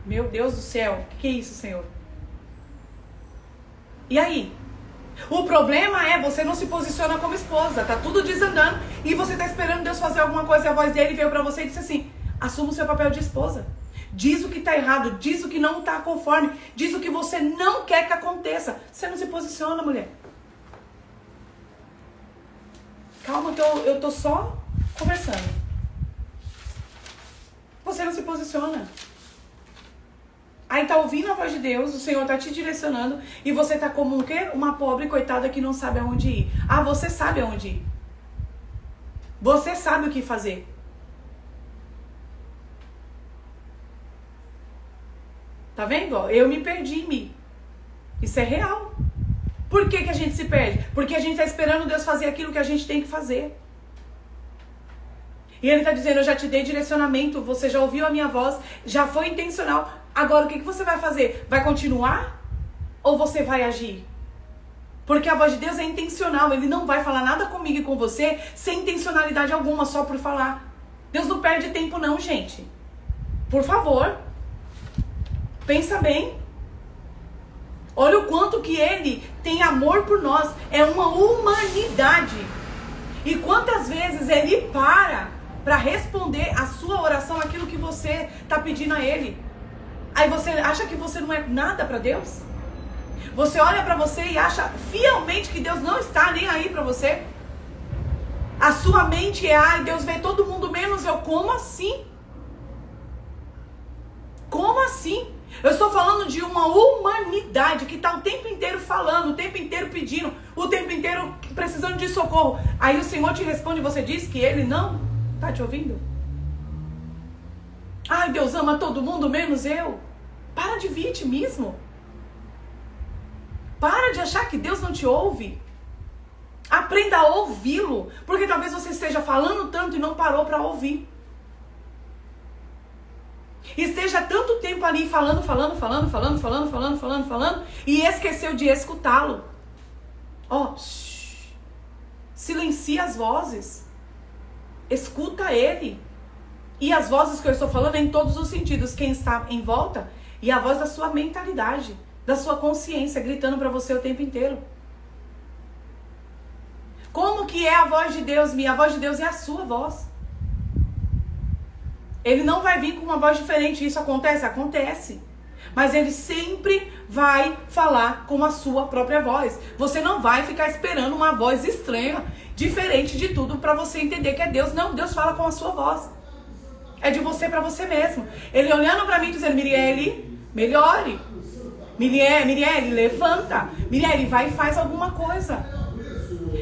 Meu Deus do céu, o que é isso, Senhor? E aí? O problema é você não se posiciona como esposa. Tá tudo desandando e você tá esperando Deus fazer alguma coisa e a voz dele veio pra você e disse assim: assuma o seu papel de esposa. Diz o que está errado, diz o que não está conforme, diz o que você não quer que aconteça. Você não se posiciona, mulher. Calma, eu tô só conversando. Você não se posiciona. Aí tá ouvindo a voz de Deus, o Senhor tá te direcionando e você tá como o quê? Uma pobre coitada que não sabe aonde ir. Ah, você sabe aonde ir. Você sabe o que fazer. Tá vendo? Eu me perdi em mim. Isso é real. Por que a gente se perde? Porque a gente tá esperando Deus fazer aquilo que a gente tem que fazer. E Ele tá dizendo: eu já te dei direcionamento, você já ouviu a minha voz, já foi intencional. Agora o que você vai fazer? Vai continuar? Ou você vai agir? Porque a voz de Deus é intencional. Ele não vai falar nada comigo e com você sem intencionalidade alguma, só por falar. Deus não perde tempo não, gente. Por favor. Pensa bem. Olha o quanto que Ele tem amor por nós. É uma humanidade. E quantas vezes Ele para responder a sua oração, aquilo que você está pedindo a Ele. Aí você acha que você não é nada para Deus? Você olha para você e acha fielmente que Deus não está nem aí para você? A sua mente é: ai, Deus vê todo mundo menos eu. Como assim? Como assim? Eu estou falando de uma humanidade que está o tempo inteiro falando, o tempo inteiro pedindo, o tempo inteiro precisando de socorro. Aí o Senhor te responde e você diz que Ele não está te ouvindo? Ai, Deus ama todo mundo, menos eu. Para de vitimismo. Para de achar que Deus não te ouve. Aprenda a ouvi-lo. Porque talvez você esteja falando tanto e não parou para ouvir. Esteja tanto tempo ali falando e esqueceu de escutá-lo. Ó, silencia as vozes. Escuta ele. E as vozes que eu estou falando é em todos os sentidos. Quem está em volta e a voz da sua mentalidade, da sua consciência, gritando para você o tempo inteiro. Como que é a voz de Deus, Mia? A voz de Deus é a sua voz. Ele não vai vir com uma voz diferente. Isso acontece? Acontece. Mas ele sempre vai falar com a sua própria voz. Você não vai ficar esperando uma voz estranha, diferente de tudo, para você entender que é Deus. Não, Deus fala com a sua voz. É de você para você mesmo. Ele olhando para mim dizendo, Mirielle, melhore. Mirielle, levanta. Mirielle, vai e faz alguma coisa.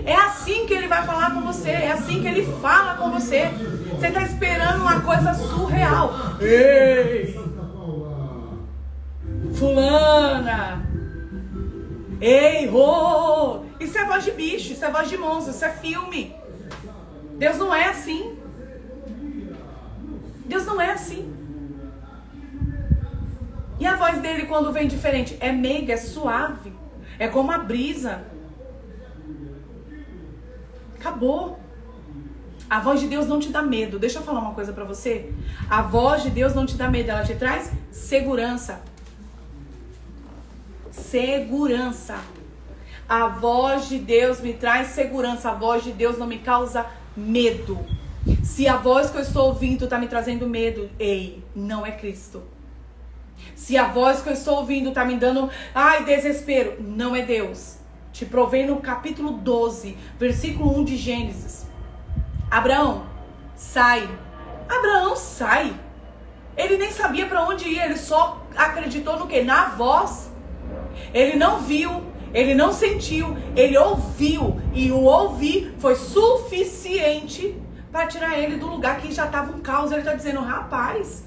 É assim que ele vai falar com você. É assim que ele fala com você. Você está esperando uma coisa surreal. Ei! Fulana! Ei, ho! Isso é voz de bicho, isso é voz de monstro, isso é filme. Deus não é assim. Deus não é assim. E a voz dele quando vem diferente? É meiga, é suave. É como a brisa. Acabou. A voz de Deus não te dá medo. Deixa eu falar uma coisa pra você. A voz de Deus não te dá medo. Ela te traz segurança. Segurança. A voz de Deus me traz segurança. A voz de Deus não me causa medo. Se a voz que eu estou ouvindo está me trazendo medo, ei, não é Cristo. Se a voz que eu estou ouvindo está me dando, desespero, não é Deus. Te provei no capítulo 12, versículo 1 de Gênesis. Abraão, sai. Abraão sai. Ele nem sabia para onde ir, ele só acreditou no quê? Na voz. Ele não viu, ele não sentiu, ele ouviu. E o ouvir foi suficiente para tirar ele do lugar que já estava um caos. Ele está dizendo, rapaz,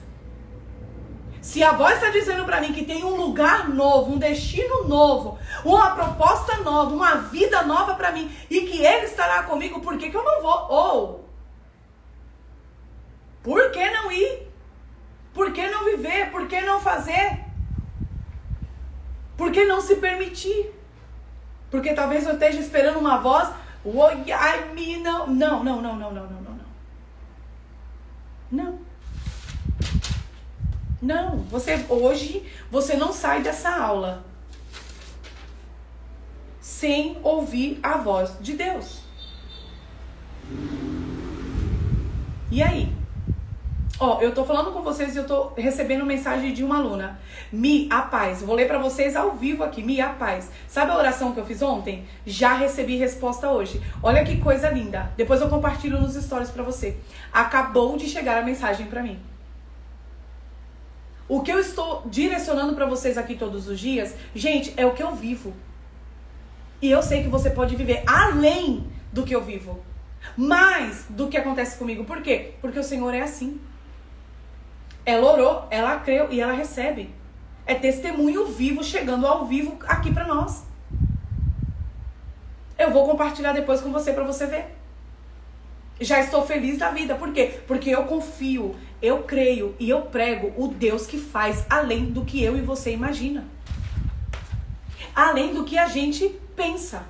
se a voz está dizendo para mim que tem um lugar novo, um destino novo, uma proposta nova, uma vida nova para mim, e que ele estará comigo, por que eu não vou? Ou, por que não ir? Por que não viver? Por que não fazer? Por que não se permitir? Porque talvez eu esteja esperando uma voz, Não, hoje você não sai dessa aula sem ouvir a voz de Deus. E aí? Eu tô falando com vocês e eu tô recebendo mensagem de uma aluna. Mi, a paz. Vou ler pra vocês ao vivo aqui. Mi, a paz. Sabe a oração que eu fiz ontem? Já recebi resposta hoje. Olha que coisa linda. Depois eu compartilho nos stories pra você. Acabou de chegar a mensagem pra mim. O que eu estou direcionando pra vocês aqui todos os dias, gente, é o que eu vivo. E eu sei que você pode viver além do que eu vivo. Mais do que acontece comigo. Por quê? Porque o Senhor é assim. Ela orou, ela creu e ela recebe. É testemunho vivo chegando ao vivo aqui pra nós. Eu vou compartilhar depois com você pra você ver. Já estou feliz da vida. Por quê? Porque eu confio, eu creio e eu prego o Deus que faz além do que eu e você imagina. Além do que a gente pensa.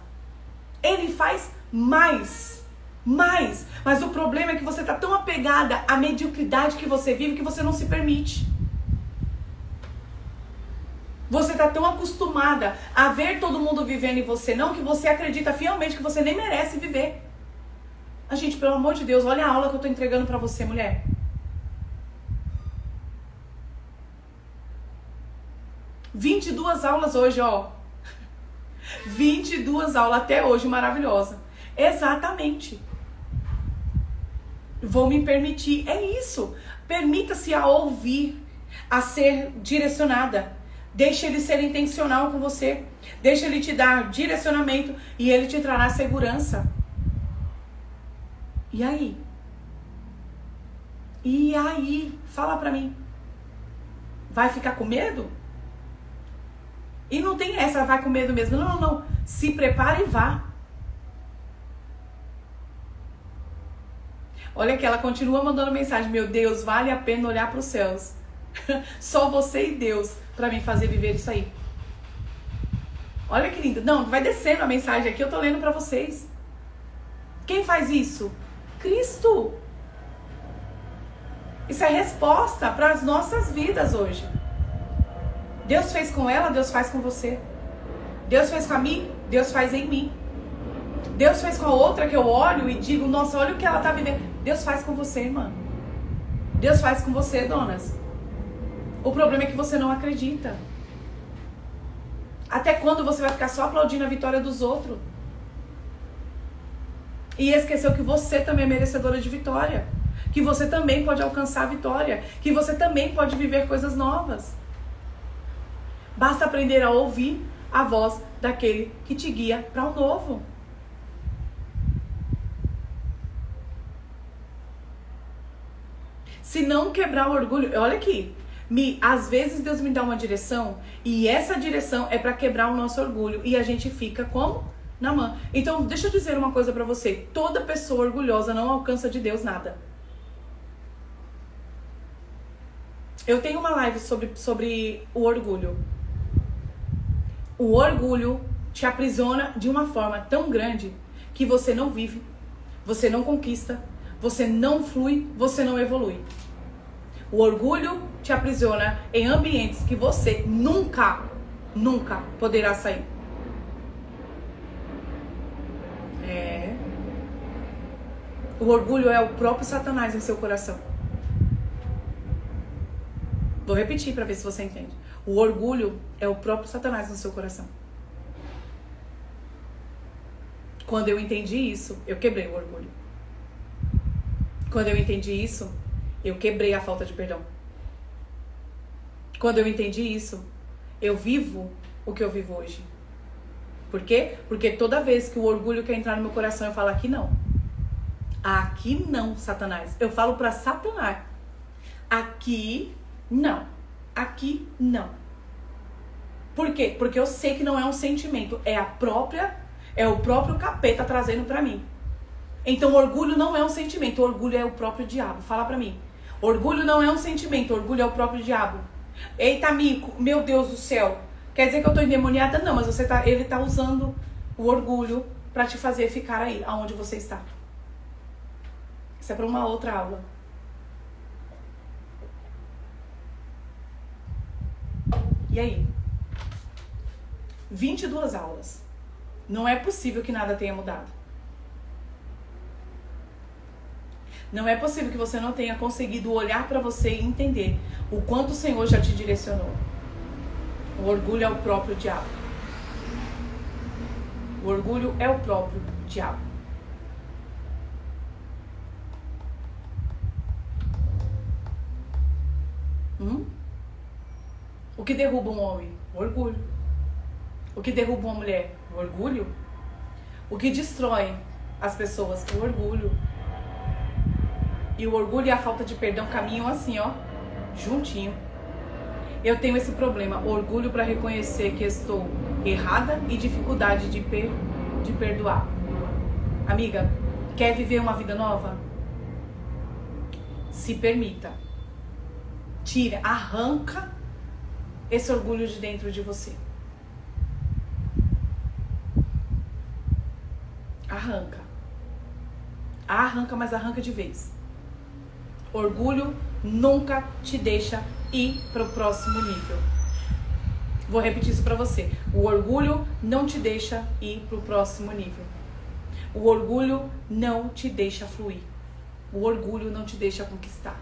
Ele faz mais. Mas o problema é que você está tão apegada à mediocridade que você vive que você não se permite. Você está tão acostumada a ver todo mundo vivendo e você não, que você acredita fielmente que você nem merece viver. Gente, pelo amor de Deus, olha a aula que eu estou entregando para você, mulher. 22 aulas hoje, 22 aulas até hoje, maravilhosa. Exatamente. Vou me permitir, é isso. Permita-se a ouvir, a ser direcionada. Deixa ele ser intencional com você. Deixa ele te dar direcionamento e ele te trará segurança. E aí? Fala pra mim. Vai ficar com medo? E não tem essa, vai com medo mesmo. Não, não, não. Se prepare e vá. Olha que ela continua mandando mensagem. Meu Deus, vale a pena olhar para os céus. Só você e Deus para me fazer viver isso aí. Olha que lindo. Não, vai descendo a mensagem aqui, eu tô lendo para vocês. Quem faz isso? Cristo. Isso é resposta para as nossas vidas hoje. Deus fez com ela, Deus faz com você. Deus fez com a mim, Deus faz em mim. Deus fez com a outra que eu olho e digo, nossa, olha o que ela tá vivendo. Deus faz com você, irmã. Deus faz com você, donas. O problema é que você não acredita. Até quando você vai ficar só aplaudindo a vitória dos outros? E esqueceu que você também é merecedora de vitória. Que você também pode alcançar a vitória. Que você também pode viver coisas novas. Basta aprender a ouvir a voz daquele que te guia para o novo. Se não quebrar o orgulho, olha aqui, às vezes Deus me dá uma direção e essa direção é para quebrar o nosso orgulho e a gente fica como? Na mão. Então, deixa eu dizer uma coisa para você, toda pessoa orgulhosa não alcança de Deus nada. Eu tenho uma live sobre o orgulho. O orgulho te aprisiona de uma forma tão grande que você não vive, você não conquista, você não flui, você não evolui. O orgulho te aprisiona em ambientes que você nunca poderá sair. O orgulho é o próprio Satanás em seu coração. Vou repetir para ver se você entende. O orgulho é o próprio Satanás no seu coração. Quando eu entendi isso, eu quebrei o orgulho. Quando eu entendi isso, eu quebrei a falta de perdão. Quando eu entendi isso, eu vivo o que eu vivo hoje. Por quê? Porque toda vez que o orgulho quer entrar no meu coração, eu falo aqui não. Aqui não, Satanás. Eu falo pra Satanás. Aqui não. Aqui não. Por quê? Porque eu sei que não é um sentimento, é o próprio capeta trazendo pra mim. Então orgulho não é um sentimento, orgulho é o próprio diabo. Fala pra mim. Orgulho não é um sentimento, orgulho é o próprio diabo. Eita, Mico, meu Deus do céu. Quer dizer que eu tô endemoniada? Não, mas ele tá usando o orgulho pra te fazer ficar aí, aonde você está. Isso é pra uma outra aula. E aí? 22 aulas. Não é possível que nada tenha mudado. Não é possível que você não tenha conseguido olhar para você e entender o quanto o Senhor já te direcionou. O orgulho é o próprio diabo. O orgulho é o próprio diabo. O que derruba um homem? O orgulho. O que derruba uma mulher? O orgulho. O que destrói as pessoas? O orgulho. E o orgulho e a falta de perdão caminham assim, ó, juntinho. Eu tenho esse problema, orgulho para reconhecer que estou errada e dificuldade de perdoar. Amiga, quer viver uma vida nova? Se permita. Tira, arranca esse orgulho de dentro de você. Arranca. Arranca, mas arranca de vez. Orgulho nunca te deixa ir para o próximo nível. Vou repetir isso para você. O orgulho não te deixa ir para o próximo nível. O orgulho não te deixa fluir. O orgulho não te deixa conquistar.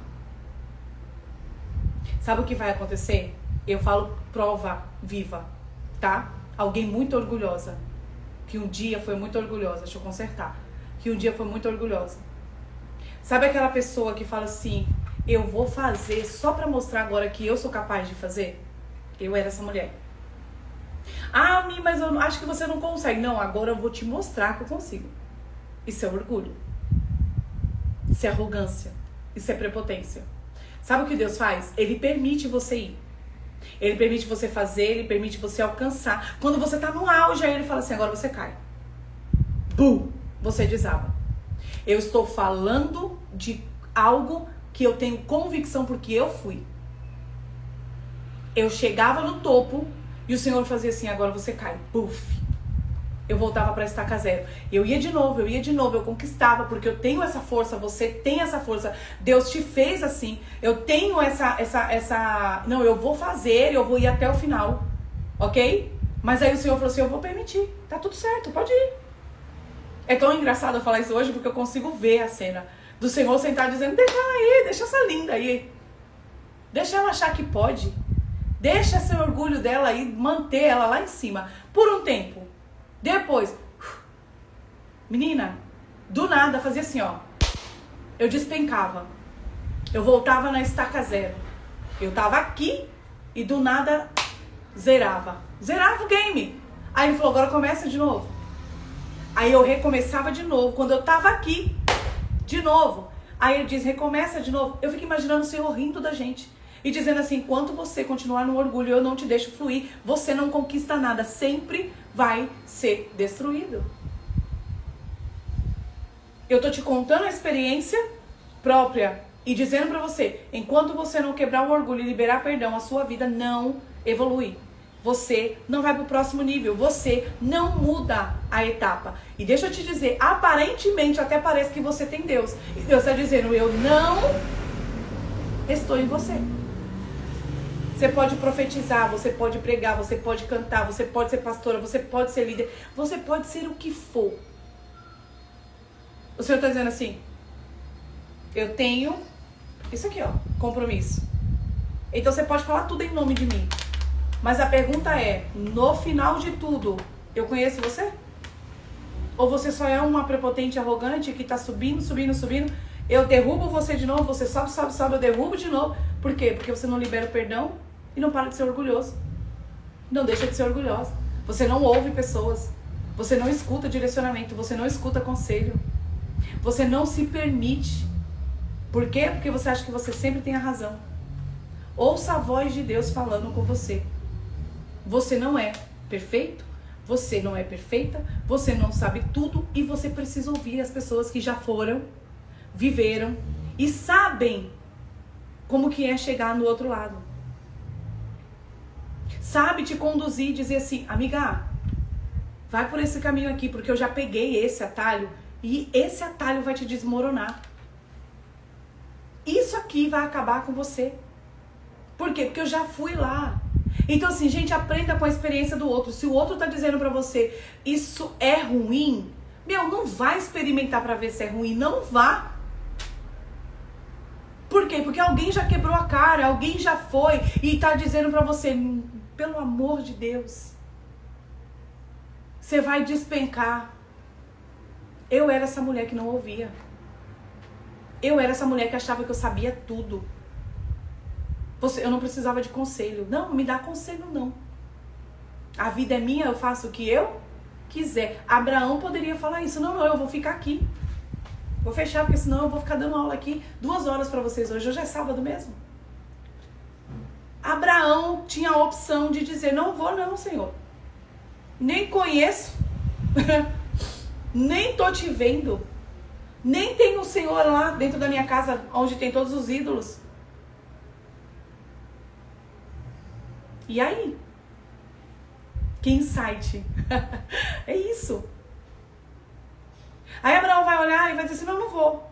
Sabe o que vai acontecer? Eu falo prova viva, tá? Alguém muito orgulhosa, que um dia foi muito orgulhosa, deixa eu consertar, que um dia foi muito orgulhosa. Sabe aquela pessoa que fala assim, eu vou fazer só pra mostrar agora que eu sou capaz de fazer? Eu era essa mulher. Ah, Mi, mas eu acho que você não consegue. Não, agora eu vou te mostrar que eu consigo. Isso é orgulho. Isso é arrogância. Isso é prepotência. Sabe o que Deus faz? Ele permite você ir. Ele permite você fazer, ele permite você alcançar. Quando você tá no auge, aí ele fala assim, agora você cai. Bum! Você desaba. Eu estou falando de algo que eu tenho convicção porque eu fui. Eu chegava no topo e o Senhor fazia assim, agora você cai. Puf! Eu voltava para estaca zero. Eu ia de novo, eu conquistava, porque eu tenho essa força, você tem essa força. Deus te fez assim. Eu tenho essa... Não, eu vou fazer, eu vou ir até o final. Ok? Mas aí o Senhor falou assim, eu vou permitir. Tá tudo certo, pode ir. É tão engraçado eu falar isso hoje, porque eu consigo ver a cena do Senhor sentado dizendo, deixa ela aí, deixa essa linda aí. Deixa ela achar que pode. Deixa esse orgulho dela aí, manter ela lá em cima. Por um tempo. Depois, menina, do nada fazia assim, ó. Eu despencava. Eu voltava na estaca zero. Eu tava aqui e do nada zerava. Zerava o game. Aí ele falou, agora começa de novo. Aí eu recomeçava de novo. Quando eu tava aqui, de novo. Aí ele diz, recomeça de novo. Eu fico imaginando o Senhor rindo da gente. E dizendo assim, enquanto você continuar no orgulho, eu não te deixo fluir, você não conquista nada, sempre vai ser destruído. Eu tô te contando a experiência própria e dizendo pra você, enquanto você não quebrar o orgulho e liberar perdão, a sua vida não evolui. Você não vai pro próximo nível, você não muda a etapa. E deixa eu te dizer, aparentemente até parece que você tem Deus. E Deus tá dizendo, eu não estou em você. Você pode profetizar, você pode pregar, você pode cantar, você pode ser pastora, você pode ser líder, você pode ser o que for. O Senhor está dizendo assim, eu tenho isso aqui, ó, compromisso. Então você pode falar tudo em nome de mim. Mas a pergunta é, no final de tudo, eu conheço você? Ou você só é uma prepotente arrogante que está subindo, subindo, subindo, eu derrubo você de novo, você sobe, sobe, sobe, eu derrubo de novo. Por quê? Porque você não libera o perdão e não para de ser orgulhoso. Não deixa de ser orgulhosa. Você não ouve pessoas. Você não escuta direcionamento. Você não escuta conselho. Você não se permite. Por quê? Porque você acha que você sempre tem a razão. Ouça a voz de Deus falando com você. Você não é perfeito. Você não é perfeita. Você não sabe tudo. E você precisa ouvir as pessoas que já foram, viveram e sabem como que é chegar no outro lado. Sabe te conduzir e dizer assim, amiga, vai por esse caminho aqui, porque eu já peguei esse atalho e esse atalho vai te desmoronar. Isso aqui vai acabar com você. Por quê? Porque eu já fui lá. Então assim, gente, aprenda com a experiência do outro. Se o outro tá dizendo pra você, isso é ruim, não vai experimentar pra ver se é ruim, não vá. Por quê? Porque alguém já quebrou a cara, alguém já foi e tá dizendo pra você, pelo amor de Deus, você vai despencar. Eu era essa mulher que não ouvia. Eu era essa mulher que achava que eu sabia tudo. Eu não precisava de conselho. Não me dá conselho não. A vida é minha, eu faço o que eu quiser. Abraão poderia falar isso. Não, eu vou ficar aqui. Vou fechar, porque senão eu vou ficar dando aula aqui 2 horas pra vocês hoje. Hoje é sábado mesmo. Abraão tinha a opção de dizer, não vou não, Senhor. Nem conheço. Nem tô te vendo. Nem tem o Senhor lá dentro da minha casa, onde tem todos os ídolos. E aí? Que insight. É isso. Aí Abraão vai olhar e vai dizer assim, não vou.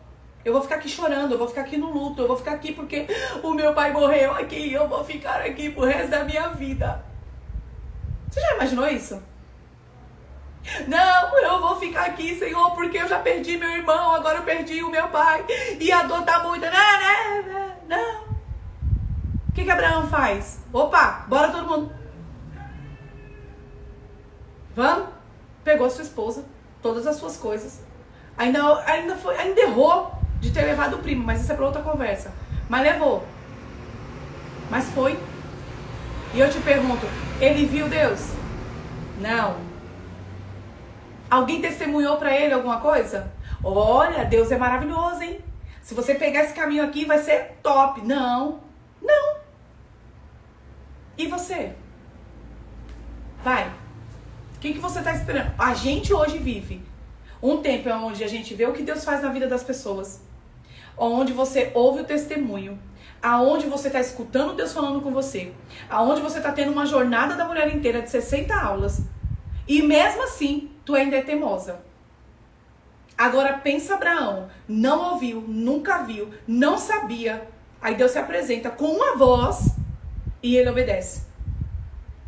Eu vou ficar aqui chorando, eu vou ficar aqui no luto, eu vou ficar aqui porque o meu pai morreu aqui e eu vou ficar aqui pro resto da minha vida. Você já imaginou isso? Não, eu vou ficar aqui, Senhor, porque eu já perdi meu irmão, agora eu perdi o meu pai e a dor tá muita. Não. O que Abraão faz? Opa, bora todo mundo. Vamos? Pegou a sua esposa, todas as suas coisas. Ainda errou de ter levado o primo, mas isso é pra outra conversa. Mas levou. Mas foi. E eu te pergunto, ele viu Deus? Não. Alguém testemunhou pra ele alguma coisa? Olha, Deus é maravilhoso, hein? Se você pegar esse caminho aqui, vai ser top. Não. E você? Vai. O que você está esperando? A gente hoje vive um tempo onde a gente vê o que Deus faz na vida das pessoas. Onde você ouve o testemunho. Aonde você está escutando Deus falando com você. Aonde você está tendo uma jornada da mulher inteira de 60 aulas. E mesmo assim, tu ainda é teimosa. Agora pensa Abraão. Não ouviu, nunca viu, não sabia. Aí Deus se apresenta com uma voz e ele obedece.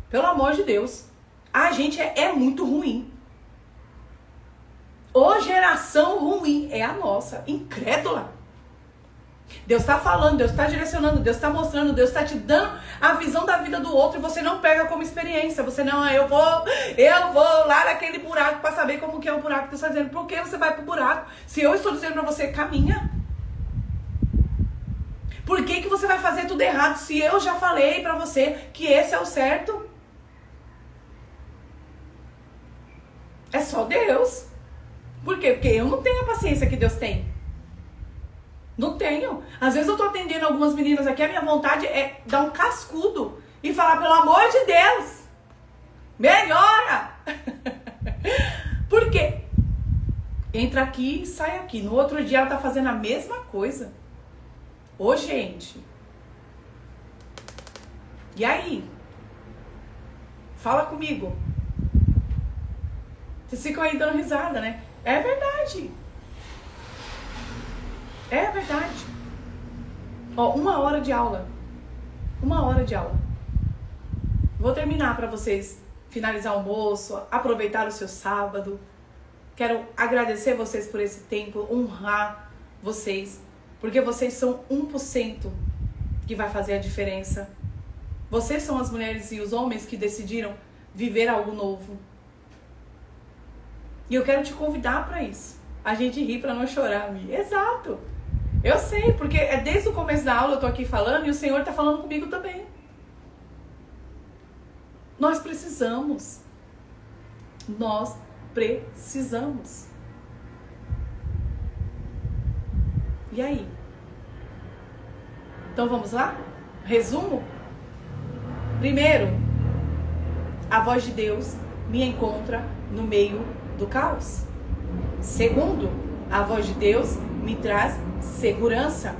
Pelo amor de Deus. A gente é muito ruim. Ô geração ruim é a nossa, incrédula. Deus está falando, Deus está direcionando, Deus está mostrando, Deus está te dando a visão da vida do outro e você não pega como experiência. Você não, eu vou lá naquele buraco para saber como que é o buraco que Deus está dizendo. Por que você vai pro buraco? Se eu estou dizendo para você, caminha. Por que você vai fazer tudo errado se eu já falei para você que esse é o certo? É só Deus. Por quê? Porque eu não tenho a paciência que Deus tem. Não tenho. Às vezes eu tô atendendo algumas meninas aqui, a minha vontade é dar um cascudo e falar, pelo amor de Deus, melhora. Por quê? Entra aqui e sai aqui. No outro dia ela tá fazendo a mesma coisa. Ô, gente. E aí? Fala comigo. Vocês ficam aí dando risada, né? É verdade. É verdade. Ó, 1 hora de aula. 1 hora de aula. Vou terminar para vocês finalizar o almoço, aproveitar o seu sábado. Quero agradecer vocês por esse tempo, honrar vocês, porque vocês são 1% que vai fazer a diferença. Vocês são as mulheres e os homens que decidiram viver algo novo. E eu quero te convidar para isso. A gente ri para não chorar, amiga. Exato. Eu sei, porque é desde o começo da aula eu tô aqui falando e o Senhor tá falando comigo também. Nós precisamos. Nós precisamos. E aí? Então vamos lá? Resumo? Primeiro, a voz de Deus me encontra no meio do caos. Segundo, a voz de Deus me traz segurança.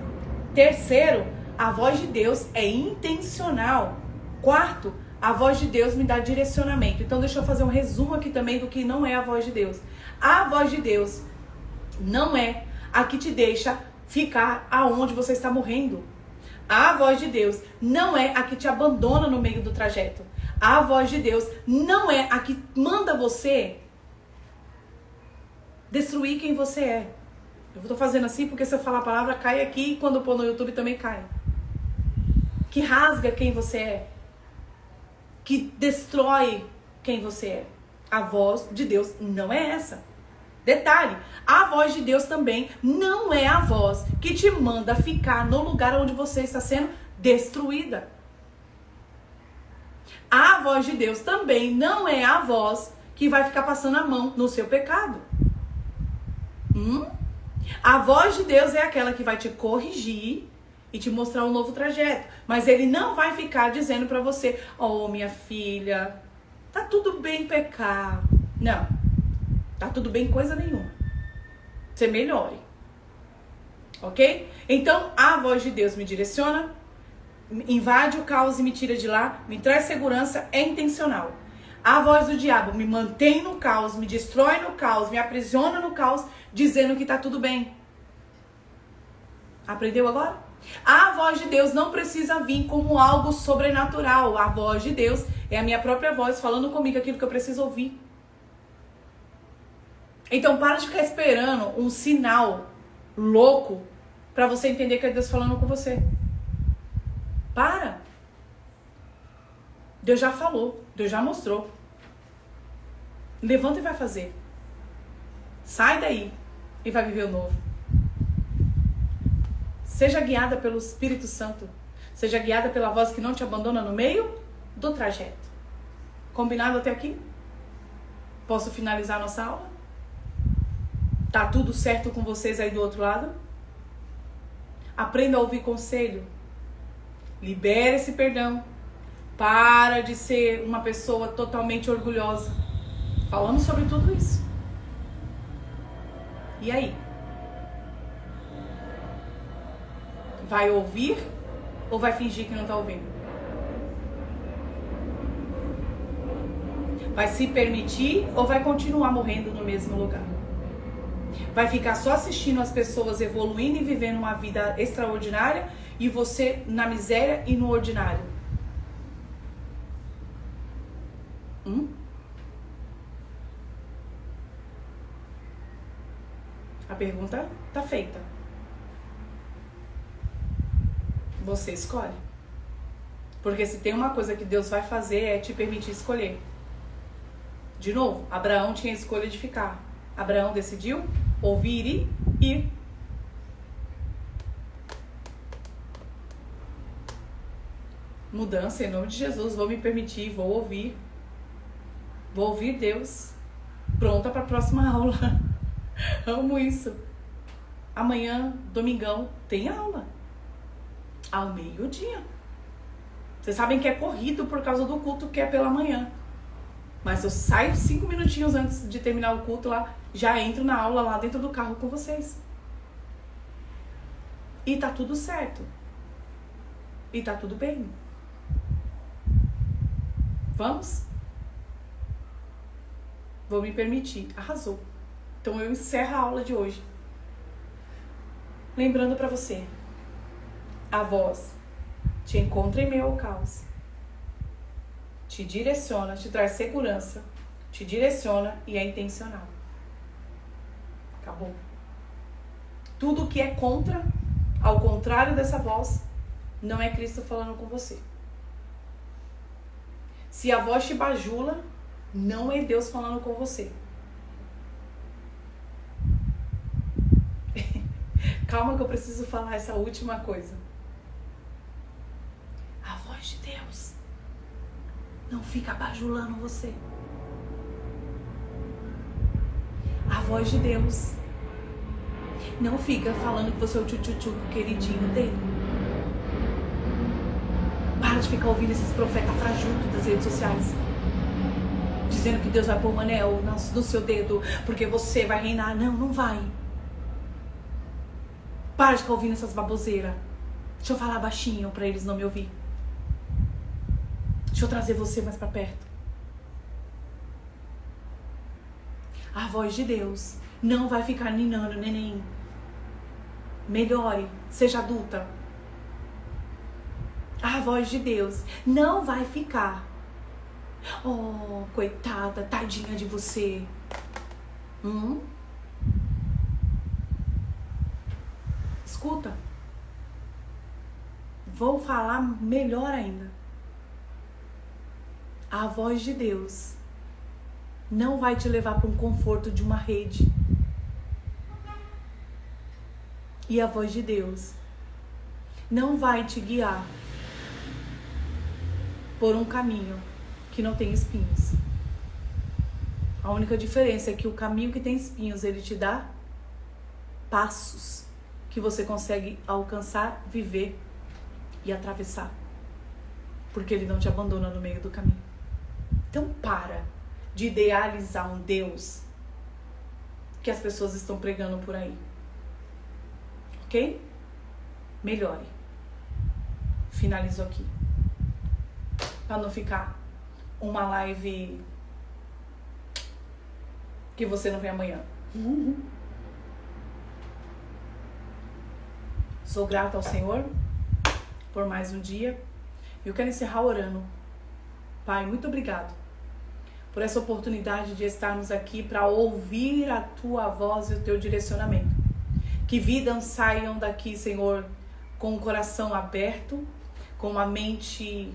Terceiro, a voz de Deus é intencional. Quarto, a voz de Deus me dá direcionamento. Então deixa eu fazer um resumo aqui também do que não é a voz de Deus. A voz de Deus não é a que te deixa ficar aonde você está morrendo. A voz de Deus não é a que te abandona no meio do trajeto. A voz de Deus não é a que manda você destruir quem você é. Eu tô fazendo assim porque se eu falar a palavra cai aqui e quando eu pôr no YouTube também cai. Que rasga quem você é. Que destrói quem você é. A voz de Deus não é essa. Detalhe, a voz de Deus também não é a voz que te manda ficar no lugar onde você está sendo destruída. A voz de Deus também não é a voz que vai ficar passando a mão no seu pecado. A voz de Deus é aquela que vai te corrigir e te mostrar um novo trajeto. Mas ele não vai ficar dizendo pra você, oh, minha filha, tá tudo bem pecar. Não, tá tudo bem coisa nenhuma. Você melhore. Ok? Então, a voz de Deus me direciona, invade o caos e me tira de lá, me traz segurança, é intencional. A voz do diabo me mantém no caos, me destrói no caos, me aprisiona no caos, dizendo que tá tudo bem. Aprendeu agora? A voz de Deus não precisa vir como algo sobrenatural. A voz de Deus é a minha própria voz falando comigo aquilo que eu preciso ouvir. Então para de ficar esperando um sinal louco para você entender que é Deus falando com você. Para. Deus já falou, Deus já mostrou. Levanta e vai fazer. Sai daí e vai viver o novo. Seja guiada pelo Espírito Santo. Seja guiada pela voz que não te abandona no meio do trajeto. Combinado até aqui? Posso finalizar nossa aula? Tá tudo certo com vocês aí do outro lado? Aprenda a ouvir conselho. Libere esse perdão. Para de ser uma pessoa totalmente orgulhosa. Falamos sobre tudo isso. E aí? Vai ouvir ou vai fingir que não tá ouvindo? Vai se permitir ou vai continuar morrendo no mesmo lugar? Vai ficar só assistindo as pessoas evoluindo e vivendo uma vida extraordinária e você na miséria e no ordinário? A pergunta tá feita. Você escolhe. Porque se tem uma coisa que Deus vai fazer é te permitir escolher. De novo, Abraão tinha a escolha de ficar. Abraão decidiu ouvir e ir. Mudança em nome de Jesus. Vou me permitir, vou ouvir. Vou ouvir Deus. Pronta para a próxima aula. Amo isso. Amanhã, domingão, tem aula. Ao meio-dia. Vocês sabem que é corrido por causa do culto que é pela manhã. Mas eu saio 5 minutinhos antes de terminar o culto lá, já entro na aula lá dentro do carro com vocês. E tá tudo certo. E tá tudo bem. Vamos? Vou me permitir. Arrasou. Então eu encerro a aula de hoje. Lembrando pra você. A voz te encontra em meio ao caos. Te direciona, te traz segurança. Te direciona e é intencional. Acabou. Tudo que é contra, ao contrário dessa voz, não é Cristo falando com você. Se a voz te bajula, não é Deus falando com você. Calma que eu preciso falar essa última coisa. A voz de Deus não fica bajulando você. A voz de Deus não fica falando que você é o tchu-tchu-tchu queridinho dele. Para de ficar ouvindo esses profetas frajutos das redes sociais. Dizendo que Deus vai pôr um anel no seu dedo porque você vai reinar. Não, não vai. Para de ficar ouvindo essas baboseiras. Deixa eu falar baixinho pra eles não me ouvir. Deixa eu trazer você mais pra perto. A voz de Deus não vai ficar ninando, neném. Melhore, seja adulta. A voz de Deus não vai ficar. Oh, coitada, tadinha de você. Escuta. Vou falar melhor ainda. A voz de Deus não vai te levar para um conforto de uma rede. E a voz de Deus não vai te guiar por um caminho que não tem espinhos. A única diferença é que o caminho que tem espinhos, ele te dá passos que você consegue alcançar, viver e atravessar. Porque ele não te abandona no meio do caminho. Então para de idealizar um Deus que as pessoas estão pregando por aí. Ok? Melhore. Finalizo aqui. Para não ficar uma live que você não vê amanhã. Sou grata ao Senhor por mais um dia. Eu quero encerrar orando. Pai, muito obrigado por essa oportunidade de estarmos aqui para ouvir a Tua voz e o Teu direcionamento. Que vidas saiam daqui, Senhor, com o coração aberto, com uma mente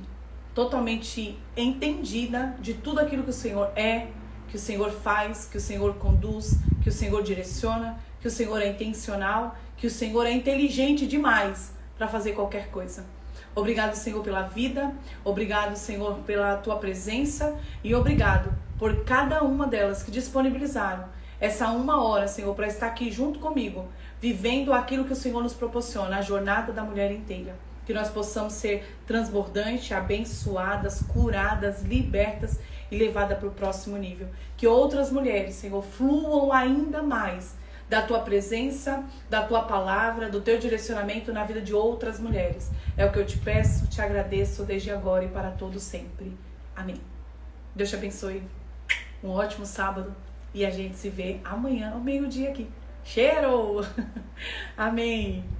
totalmente entendida de tudo aquilo que o Senhor é, que o Senhor faz, que o Senhor conduz, que o Senhor direciona, que o Senhor é intencional, que o Senhor é inteligente demais para fazer qualquer coisa. Obrigado, Senhor, pela vida. Obrigado, Senhor, pela Tua presença. E obrigado por cada uma delas que disponibilizaram essa 1 hora, Senhor, para estar aqui junto comigo, vivendo aquilo que o Senhor nos proporciona, a jornada da mulher inteira. que nós possamos ser transbordantes, abençoadas, curadas, libertas e levadas para o próximo nível. Que outras mulheres, Senhor, fluam ainda mais da Tua presença, da Tua palavra, do Teu direcionamento na vida de outras mulheres. É o que eu te peço, te agradeço desde agora e para todo sempre. Amém. Deus te abençoe. Um ótimo sábado e a gente se vê amanhã ao meio-dia aqui. Cheiro! Amém!